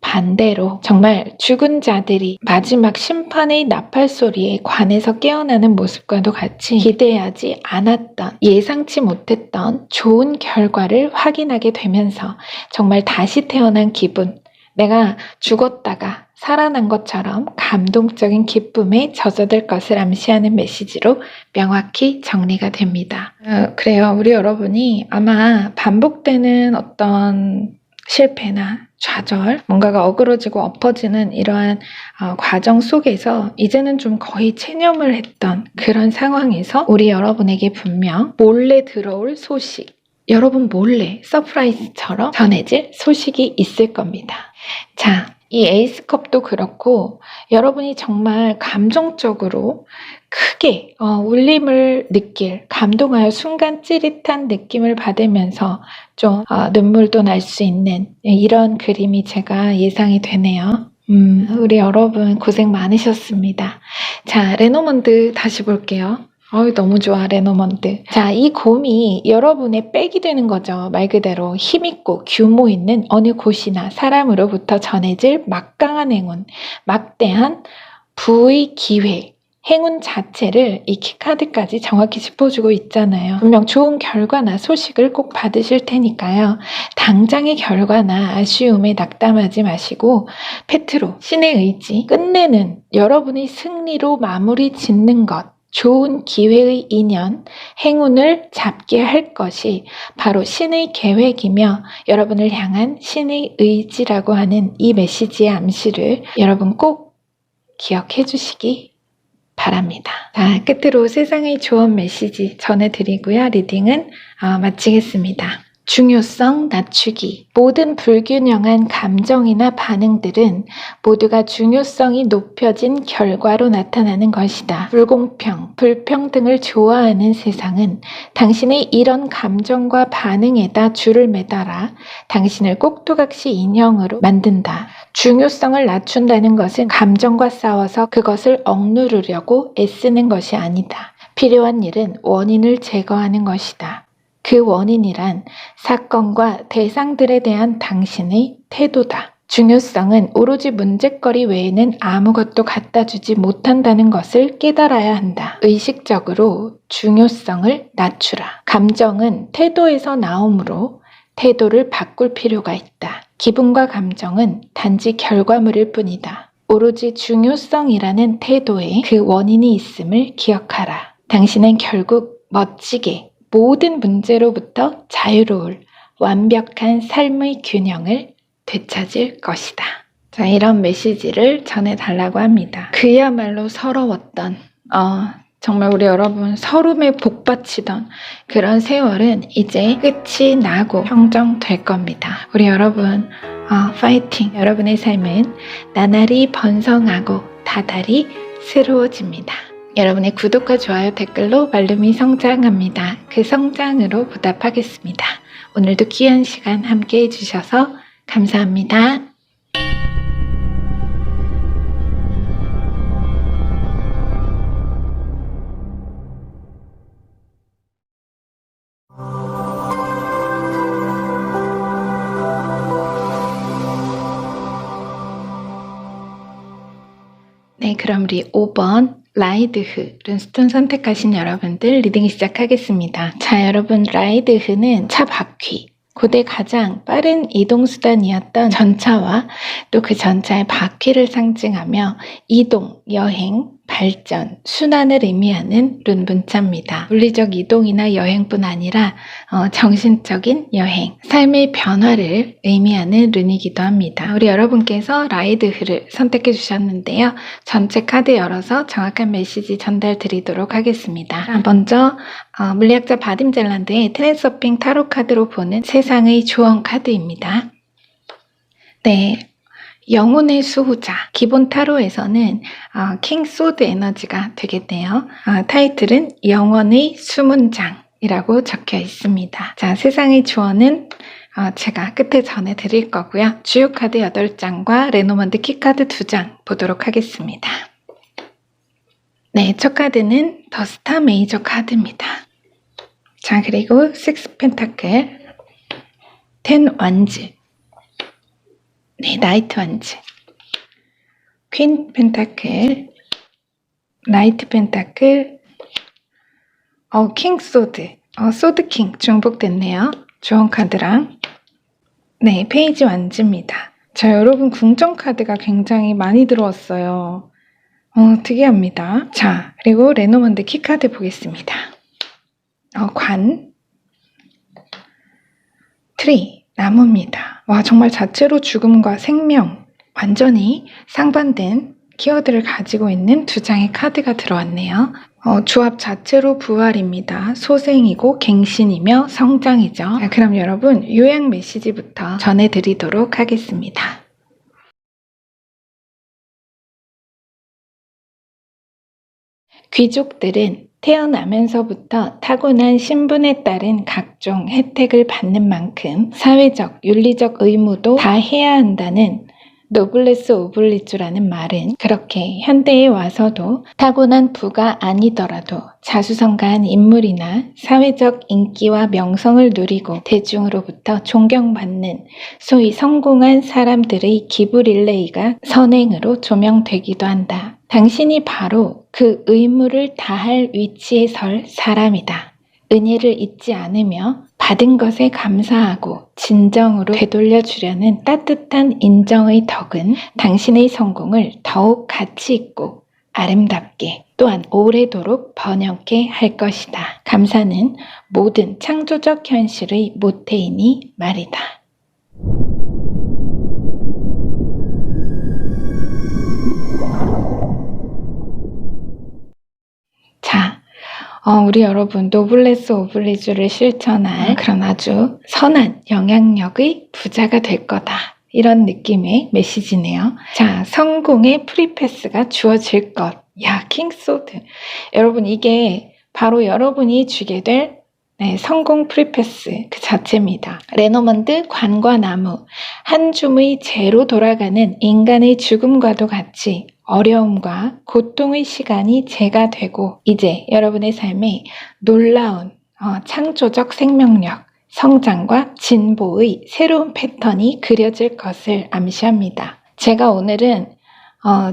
반대로 정말 죽은 자들이 마지막 심판의 나팔 소리에 관에서 깨어나는 모습과도 같이 기대하지 않았던, 예상치 못했던 좋은 결과를 확인하게 되면서 정말 다시 태어난 기분, 내가 죽었다가 살아난 것처럼 감동적인 기쁨에 젖어들 것을 암시하는 메시지로 명확히 정리가 됩니다. 그래요. 우리 여러분이 아마 반복되는 어떤 실패나 좌절, 뭔가가 어그러지고 엎어지는 이러한 과정 속에서 이제는 좀 거의 체념을 했던 그런 상황에서 우리 여러분에게 분명 몰래 들어올 소식, 여러분 몰래 서프라이즈처럼 전해질 소식이 있을 겁니다. 자, 이 에이스컵도 그렇고 여러분이 정말 감정적으로 크게 울림을 느낄, 감동하여 순간 찌릿한 느낌을 받으면서 좀 눈물도 날 수 있는 이런 그림이 제가 예상이 되네요. 우리 여러분 고생 많으셨습니다. 자, 레노먼드 다시 볼게요. 너무 좋아, 레노먼드. 자, 이 곰이 여러분의 백이 되는 거죠. 말 그대로 힘있고 규모 있는 어느 곳이나 사람으로부터 전해질 막강한 행운, 막대한 부의 기회, 행운 자체를 이 키카드까지 정확히 짚어주고 있잖아요. 분명 좋은 결과나 소식을 꼭 받으실 테니까요. 당장의 결과나 아쉬움에 낙담하지 마시고 페트로, 신의 의지, 끝내는 여러분의 승리로 마무리 짓는 것, 좋은 기회의 인연, 행운을 잡게 할 것이 바로 신의 계획이며 여러분을 향한 신의 의지라고 하는 이 메시지의 암시를 여러분 꼭 기억해 주시기 바랍니다. 자, 끝으로 세상의 조언 메시지 전해드리고요. 리딩은 마치겠습니다. 중요성 낮추기. 모든 불균형한 감정이나 반응들은 모두가 중요성이 높여진 결과로 나타나는 것이다. 불공평, 불평등을 좋아하는 세상은 당신의 이런 감정과 반응에다 줄을 매달아 당신을 꼭두각시 인형으로 만든다. 중요성을 낮춘다는 것은 감정과 싸워서 그것을 억누르려고 애쓰는 것이 아니다. 필요한 일은 원인을 제거하는 것이다. 그 원인이란 사건과 대상들에 대한 당신의 태도다. 중요성은 오로지 문제거리 외에는 아무것도 갖다 주지 못한다는 것을 깨달아야 한다. 의식적으로 중요성을 낮추라. 감정은 태도에서 나오므로 태도를 바꿀 필요가 있다. 기분과 감정은 단지 결과물일 뿐이다. 오로지 중요성이라는 태도에 그 원인이 있음을 기억하라. 당신은 결국 멋지게 모든 문제로부터 자유로울 완벽한 삶의 균형을 되찾을 것이다. 자, 이런 메시지를 전해달라고 합니다. 그야말로 서러웠던 정말 우리 여러분 서름에 복받치던 그런 세월은 이제 끝이 나고 평정될 겁니다. 우리 여러분 파이팅! 여러분의 삶은 나날이 번성하고 다달이 새로워집니다. 여러분의 구독과 좋아요 댓글로 말름이 성장합니다. 그 성장으로 보답하겠습니다. 오늘도 귀한 시간 함께 해주셔서 감사합니다. 네, 그럼 우리 5번 라이드흐 룬스톤 선택하신 여러분들 리딩 시작하겠습니다. 자, 여러분 라이드흐는 차 바퀴, 고대 가장 빠른 이동수단이었던 전차와 또 그 전차의 바퀴를 상징하며 이동, 여행, 발전, 순환을 의미하는 룬 문자입니다. 물리적 이동이나 여행뿐 아니라 정신적인 여행, 삶의 변화를 의미하는 룬이기도 합니다. 우리 여러분께서 라이드흐를 선택해 주셨는데요. 전체 카드 열어서 정확한 메시지 전달 드리도록 하겠습니다. 먼저 물리학자 바딤 젤란드의 트랜서핑 타로 카드로 보는 세상의 조언 카드입니다. 네. 영혼의 수호자, 기본 타로에서는 킹 소드 에너지가 되겠네요. 타이틀은 영혼의 수문장이라고 적혀 있습니다. 자, 세상의 조언은 제가 끝에 전해드릴 거고요. 주요 카드 8장과 레노먼드 키카드 2장 보도록 하겠습니다. 네, 첫 카드는 더 스타 메이저 카드입니다. 자, 그리고 6 펜타클, 10 완즈, 네, 나이트 완즈, 퀸 펜타클, 나이트 펜타클, 킹 소드, 소드 킹 중복됐네요. 좋은 카드랑, 네, 페이지 완즈입니다. 자, 여러분 궁정 카드가 굉장히 많이 들어왔어요. 특이합니다. 자, 그리고 레노먼드 키 카드 보겠습니다. 관, 트리, 나무입니다. 와, 정말 자체로 죽음과 생명, 완전히 쌍반된 키워드를 가지고 있는 두 장의 카드가 들어왔네요. 조합 자체로 부활입니다. 소생이고 갱신이며 성장이죠. 자, 그럼 여러분 요약 메시지부터 전해드리도록 하겠습니다. 귀족들은 태어나면서부터 타고난 신분에 따른 각종 혜택을 받는 만큼 사회적, 윤리적 의무도 다 해야 한다는 노블레스 오블리주라는 말은 그렇게 현대에 와서도 타고난 부가 아니더라도 자수성가한 인물이나 사회적 인기와 명성을 누리고 대중으로부터 존경받는 소위 성공한 사람들의 기부 릴레이가 선행으로 조명되기도 한다. 당신이 바로 그 의무를 다할 위치에 설 사람이다. 은혜를 잊지 않으며 받은 것에 감사하고 진정으로 되돌려주려는 따뜻한 인정의 덕은 당신의 성공을 더욱 가치 있고 아름답게 또한 오래도록 번영케 할 것이다. 감사는 모든 창조적 현실의 모태이니 말이다. 자, 우리 여러분 노블레스 오블리주를 실천할 그런 아주 선한 영향력의 부자가 될 거다. 이런 느낌의 메시지네요. 자, 성공의 프리패스가 주어질 것. 야, 킹소드. 여러분 이게 바로 여러분이 주게 될 성공 프리패스 그 자체입니다. 레노먼드 관과 나무. 한 줌의 재로 돌아가는 인간의 죽음과도 같이 어려움과 고통의 시간이 재가 되고 이제 여러분의 삶에 놀라운 창조적 생명력, 성장과 진보의 새로운 패턴이 그려질 것을 암시합니다. 제가 오늘은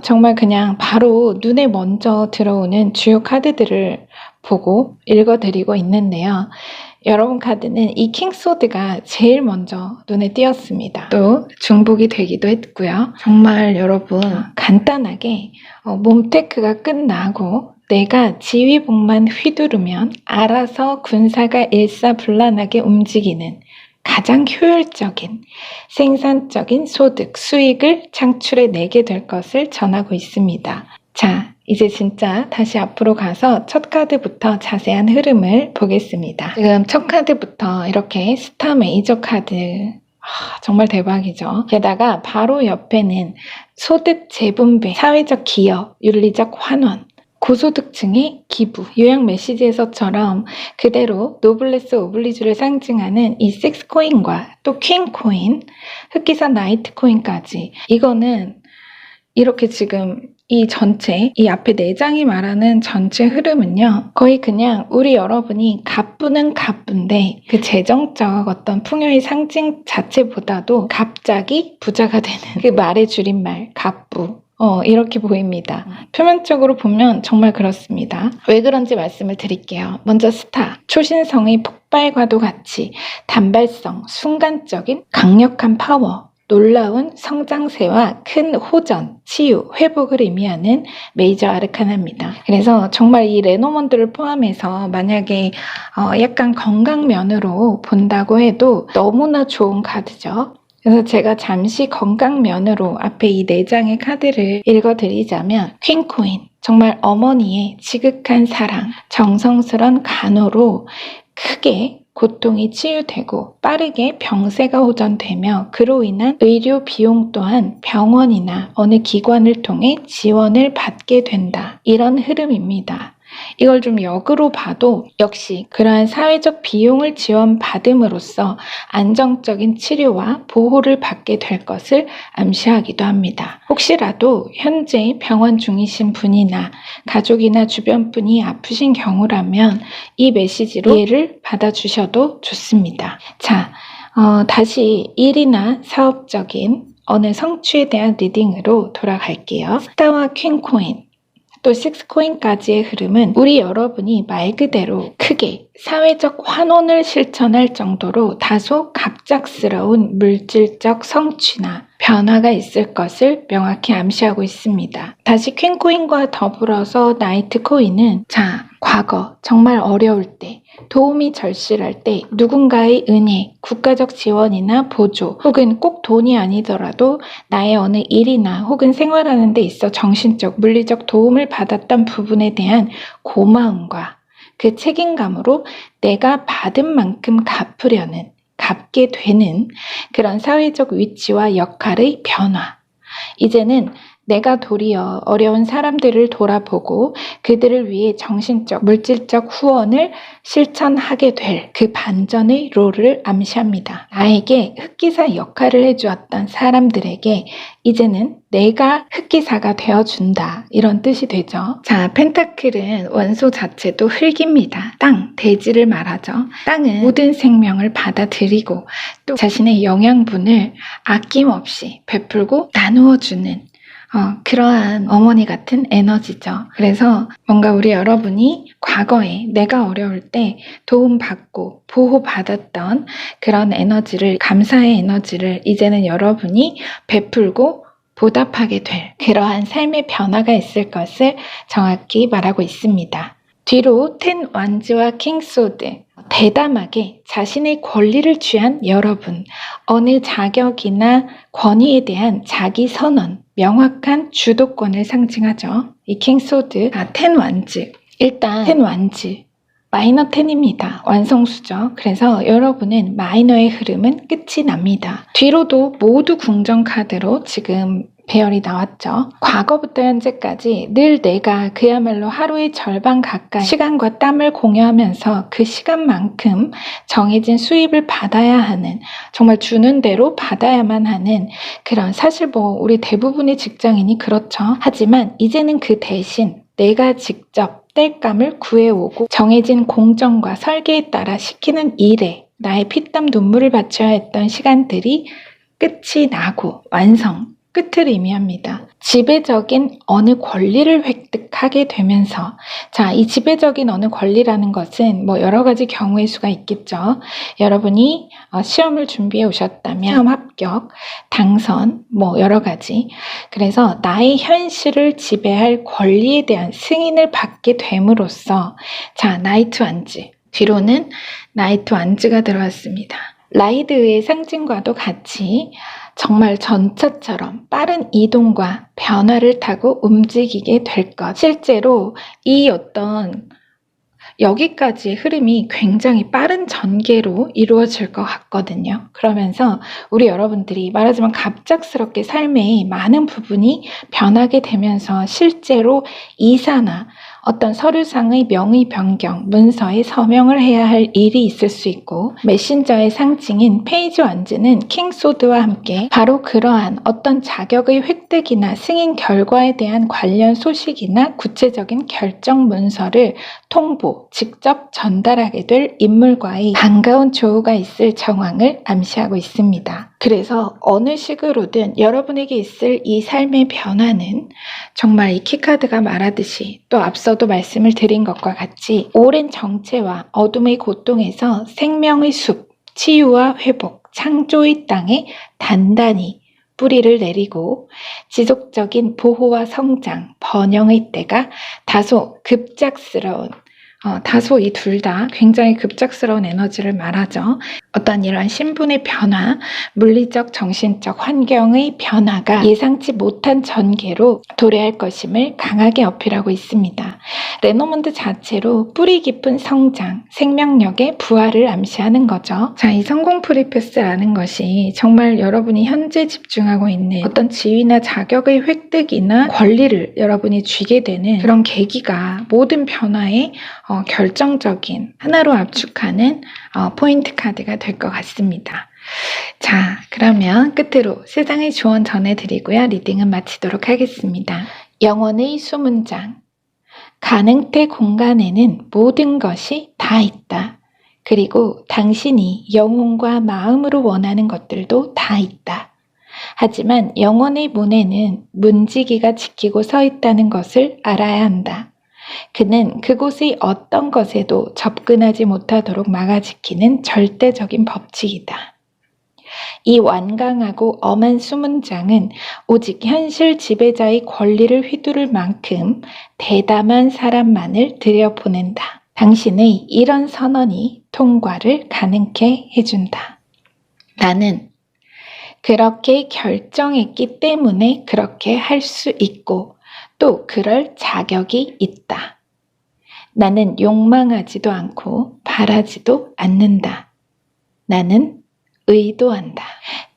정말 그냥 바로 눈에 먼저 들어오는 주요 카드들을 보고 읽어드리고 있는데요. 여러분 카드는 이 킹소드가 제일 먼저 눈에 띄었습니다. 또 중복이 되기도 했고요. 정말 여러분 간단하게 몸테크가 끝나고 내가 지휘봉만 휘두르면 알아서 군사가 일사불란하게 움직이는 가장 효율적인 생산적인 소득, 수익을 창출해내게 될 것을 전하고 있습니다. 자, 이제 진짜 다시 앞으로 가서 첫 카드부터 자세한 흐름을 보겠습니다. 지금 첫 카드부터 이렇게 스타 메이저 카드 정말 대박이죠. 게다가 바로 옆에는 소득 재분배, 사회적 기여, 윤리적 환원, 고소득층의 기부, 요약 메시지에서처럼 그대로 노블레스 오블리주를 상징하는 이 섹스코인과 또 퀸코인, 흑기사 나이트코인까지 이거는 이렇게 지금 이 전체, 이 앞에 4장이 말하는 전체 흐름은요, 거의 그냥 우리 여러분이 갑부는 갑부인데 그 재정적 어떤 풍요의 상징 자체보다도 갑자기 부자가 되는 그 말의 줄임말, 갑부. 이렇게 보입니다. 표면적으로 보면 정말 그렇습니다. 왜 그런지 말씀을 드릴게요. 먼저 스타, 초신성의 폭발과도 같이 단발성, 순간적인 강력한 파워, 놀라운 성장세와 큰 호전, 치유, 회복을 의미하는 메이저 아르카나입니다. 그래서 정말 이 레노먼드를 포함해서 만약에 약간 건강 면으로 본다고 해도 너무나 좋은 카드죠. 그래서 제가 잠시 건강 면으로 앞에 이 4장의 카드를 읽어드리자면 퀸코인, 정말 어머니의 지극한 사랑, 정성스런 간호로 크게 고통이 치유되고 빠르게 병세가 호전되며 그로 인한 의료 비용 또한 병원이나 어느 기관을 통해 지원을 받게 된다. 이런 흐름입니다. 이걸 좀 역으로 봐도 역시 그러한 사회적 비용을 지원받음으로써 안정적인 치료와 보호를 받게 될 것을 암시하기도 합니다. 혹시라도 현재 병원 중이신 분이나 가족이나 주변 분이 아프신 경우라면 이 메시지로 이해를 받아주셔도 좋습니다. 자, 다시 일이나 사업적인 어느 성취에 대한 리딩으로 돌아갈게요. 스타와 퀸코인 또 식스코인까지의 흐름은 우리 여러분이 말 그대로 크게 사회적 환원을 실천할 정도로 다소 갑작스러운 물질적 성취나 변화가 있을 것을 명확히 암시하고 있습니다. 다시 퀸코인과 더불어서 나이트코인은 과거 정말 어려울 때 도움이 절실할 때 누군가의 은혜, 국가적 지원이나 보조, 혹은 꼭 돈이 아니더라도 나의 어느 일이나 혹은 생활하는 데 있어 정신적, 물리적 도움을 받았던 부분에 대한 고마움과 그 책임감으로 내가 받은 만큼 갚게 되는 그런 사회적 위치와 역할의 변화. 이제는 내가 도리어 어려운 사람들을 돌아보고 그들을 위해 정신적, 물질적 후원을 실천하게 될 그 반전의 롤을 암시합니다. 나에게 흑기사 역할을 해주었던 사람들에게 이제는 내가 흑기사가 되어준다, 이런 뜻이 되죠. 자, 펜타클은 원소 자체도 흙입니다. 땅, 대지를 말하죠. 땅은 모든 생명을 받아들이고 또 자신의 영양분을 아낌없이 베풀고 나누어주는 그러한 어머니 같은 에너지죠. 그래서 뭔가 우리 여러분이 과거에 내가 어려울 때 도움받고 보호받았던 그런 에너지를, 감사의 에너지를 이제는 여러분이 베풀고 보답하게 될 그러한 삶의 변화가 있을 것을 정확히 말하고 있습니다. 뒤로 텐 완즈와 킹소드, 대담하게 자신의 권리를 취한 여러분, 어느 자격이나 권위에 대한 자기 선언, 명확한 주도권을 상징하죠. 이 킹소드, 텐 완즈. 일단 텐 완즈, 마이너 10입니다. 완성수죠. 그래서 여러분은 마이너의 흐름은 끝이 납니다. 뒤로도 모두 궁정 카드로 지금 배열이 나왔죠. 과거부터 현재까지 늘 내가 그야말로 하루의 절반 가까이 시간과 땀을 공유하면서 그 시간만큼 정해진 수입을 받아야 하는, 정말 주는 대로 받아야만 하는 그런, 사실 우리 대부분의 직장인이 그렇죠. 하지만 이제는 그 대신 내가 직접 땔감을 구해오고 정해진 공정과 설계에 따라 시키는 일에 나의 피땀 눈물을 바쳐야 했던 시간들이 끝이 나고 완성, 끝을 의미합니다. 지배적인 어느 권리를 획득하게 되면서, 자, 이 지배적인 어느 권리라는 것은 여러 가지 경우의 수가 있겠죠. 여러분이 시험을 준비해 오셨다면 시험 합격, 당선, 여러 가지. 그래서 나의 현실을 지배할 권리에 대한 승인을 받게 됨으로써, 자, 나이트 완즈, 뒤로는 나이트 완즈가 들어왔습니다. 라이드의 상징과도 같이 정말 전차처럼 빠른 이동과 변화를 타고 움직이게 될 것. 실제로 이 여기까지의 흐름이 굉장히 빠른 전개로 이루어질 것 같거든요. 그러면서 우리 여러분들이 말하자면 갑작스럽게 삶의 많은 부분이 변하게 되면서 실제로 이사나 어떤 서류상의 명의 변경, 문서에 서명을 해야 할 일이 있을 수 있고, 메신저의 상징인 페이지 완즈는 킹소드와 함께 바로 그러한 어떤 자격의 획득이나 승인 결과에 대한 관련 소식이나 구체적인 결정 문서를 통보, 직접 전달하게 될 인물과의 반가운 조우가 있을 정황을 암시하고 있습니다. 그래서 어느 식으로든 여러분에게 있을 이 삶의 변화는 정말 이 키카드가 말하듯이, 또 앞서도 말씀을 드린 것과 같이 오랜 정체와 어둠의 고통에서 생명의 숲, 치유와 회복, 창조의 땅에 단단히 뿌리를 내리고 지속적인 보호와 성장, 번영의 때가 다소 급작스러운, 다소 이 둘 다 굉장히 급작스러운 에너지를 말하죠. 어떤 이러한 신분의 변화, 물리적, 정신적 환경의 변화가 예상치 못한 전개로 도래할 것임을 강하게 어필하고 있습니다. 레노먼드 자체로 뿌리 깊은 성장, 생명력의 부활을 암시하는 거죠. 자, 이 성공 프리패스라는 것이 정말 여러분이 현재 집중하고 있는 어떤 지위나 자격의 획득이나 권리를 여러분이 쥐게 되는 그런 계기가 모든 변화의 결정적인 하나로 압축하는 포인트 카드가 될 것 같습니다. 자, 그러면 끝으로 세상의 조언 전해드리고요. 리딩은 마치도록 하겠습니다. 영혼의 수문장. 가능태 공간에는 모든 것이 다 있다. 그리고 당신이 영혼과 마음으로 원하는 것들도 다 있다. 하지만 영혼의 문에는 문지기가 지키고 서 있다는 것을 알아야 한다. 그는 그곳의 어떤 것에도 접근하지 못하도록 막아지키는 절대적인 법칙이다. 이 완강하고 엄한 수문장은 오직 현실 지배자의 권리를 휘두를 만큼 대담한 사람만을 들여보낸다. 당신의 이런 선언이 통과를 가능케 해준다. 나는 그렇게 결정했기 때문에 그렇게 할 수 있고 또 그럴 자격이 있다. 나는 욕망하지도 않고 바라지도 않는다. 나는 의도한다.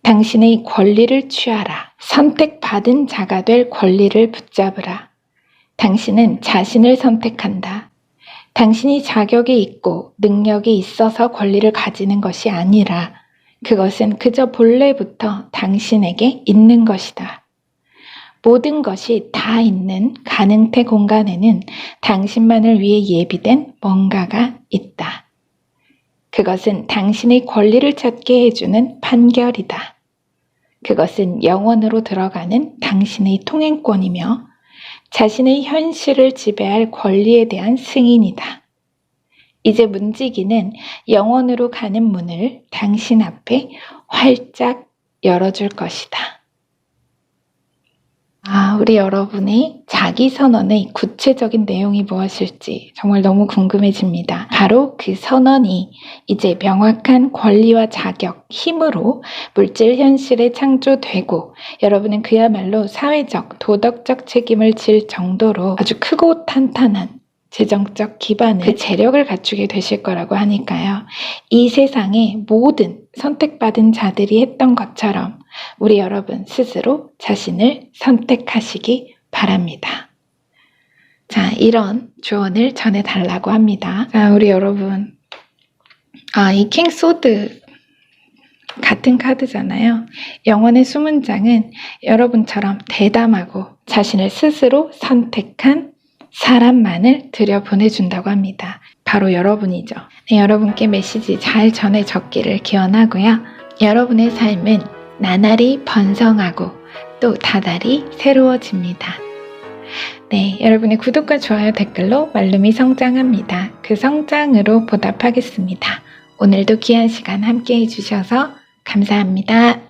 당신의 권리를 취하라. 선택받은 자가 될 권리를 붙잡으라. 당신은 자신을 선택한다. 당신이 자격이 있고 능력이 있어서 권리를 가지는 것이 아니라 그것은 그저 본래부터 당신에게 있는 것이다. 모든 것이 다 있는 가능태 공간에는 당신만을 위해 예비된 뭔가가 있다. 그것은 당신의 권리를 찾게 해주는 판결이다. 그것은 영원으로 들어가는 당신의 통행권이며 자신의 현실을 지배할 권리에 대한 승인이다. 이제 문지기는 영원으로 가는 문을 당신 앞에 활짝 열어줄 것이다. 우리 여러분의 자기 선언의 구체적인 내용이 무엇일지 정말 너무 궁금해집니다. 바로 그 선언이 이제 명확한 권리와 자격, 힘으로 물질 현실에 창조되고 여러분은 그야말로 사회적, 도덕적 책임을 질 정도로 아주 크고 탄탄한 재정적 기반을, 그 재력을 갖추게 되실 거라고 하니까요. 이 세상의 모든 선택받은 자들이 했던 것처럼 우리 여러분 스스로 자신을 선택하시기 바랍니다. 자, 이런 조언을 전해달라고 합니다. 자, 우리 여러분, 이 킹소드 같은 카드잖아요. 영혼의 수문장은 여러분처럼 대담하고 자신을 스스로 선택한 사람만을 들여보내준다고 합니다. 바로 여러분이죠. 네, 여러분께 메시지 잘 전해졌기를 기원하고요. 여러분의 삶은 나날이 번성하고 또 다달이 새로워집니다. 네, 여러분의 구독과 좋아요 댓글로 말룸이 성장합니다. 그 성장으로 보답하겠습니다. 오늘도 귀한 시간 함께 해주셔서 감사합니다.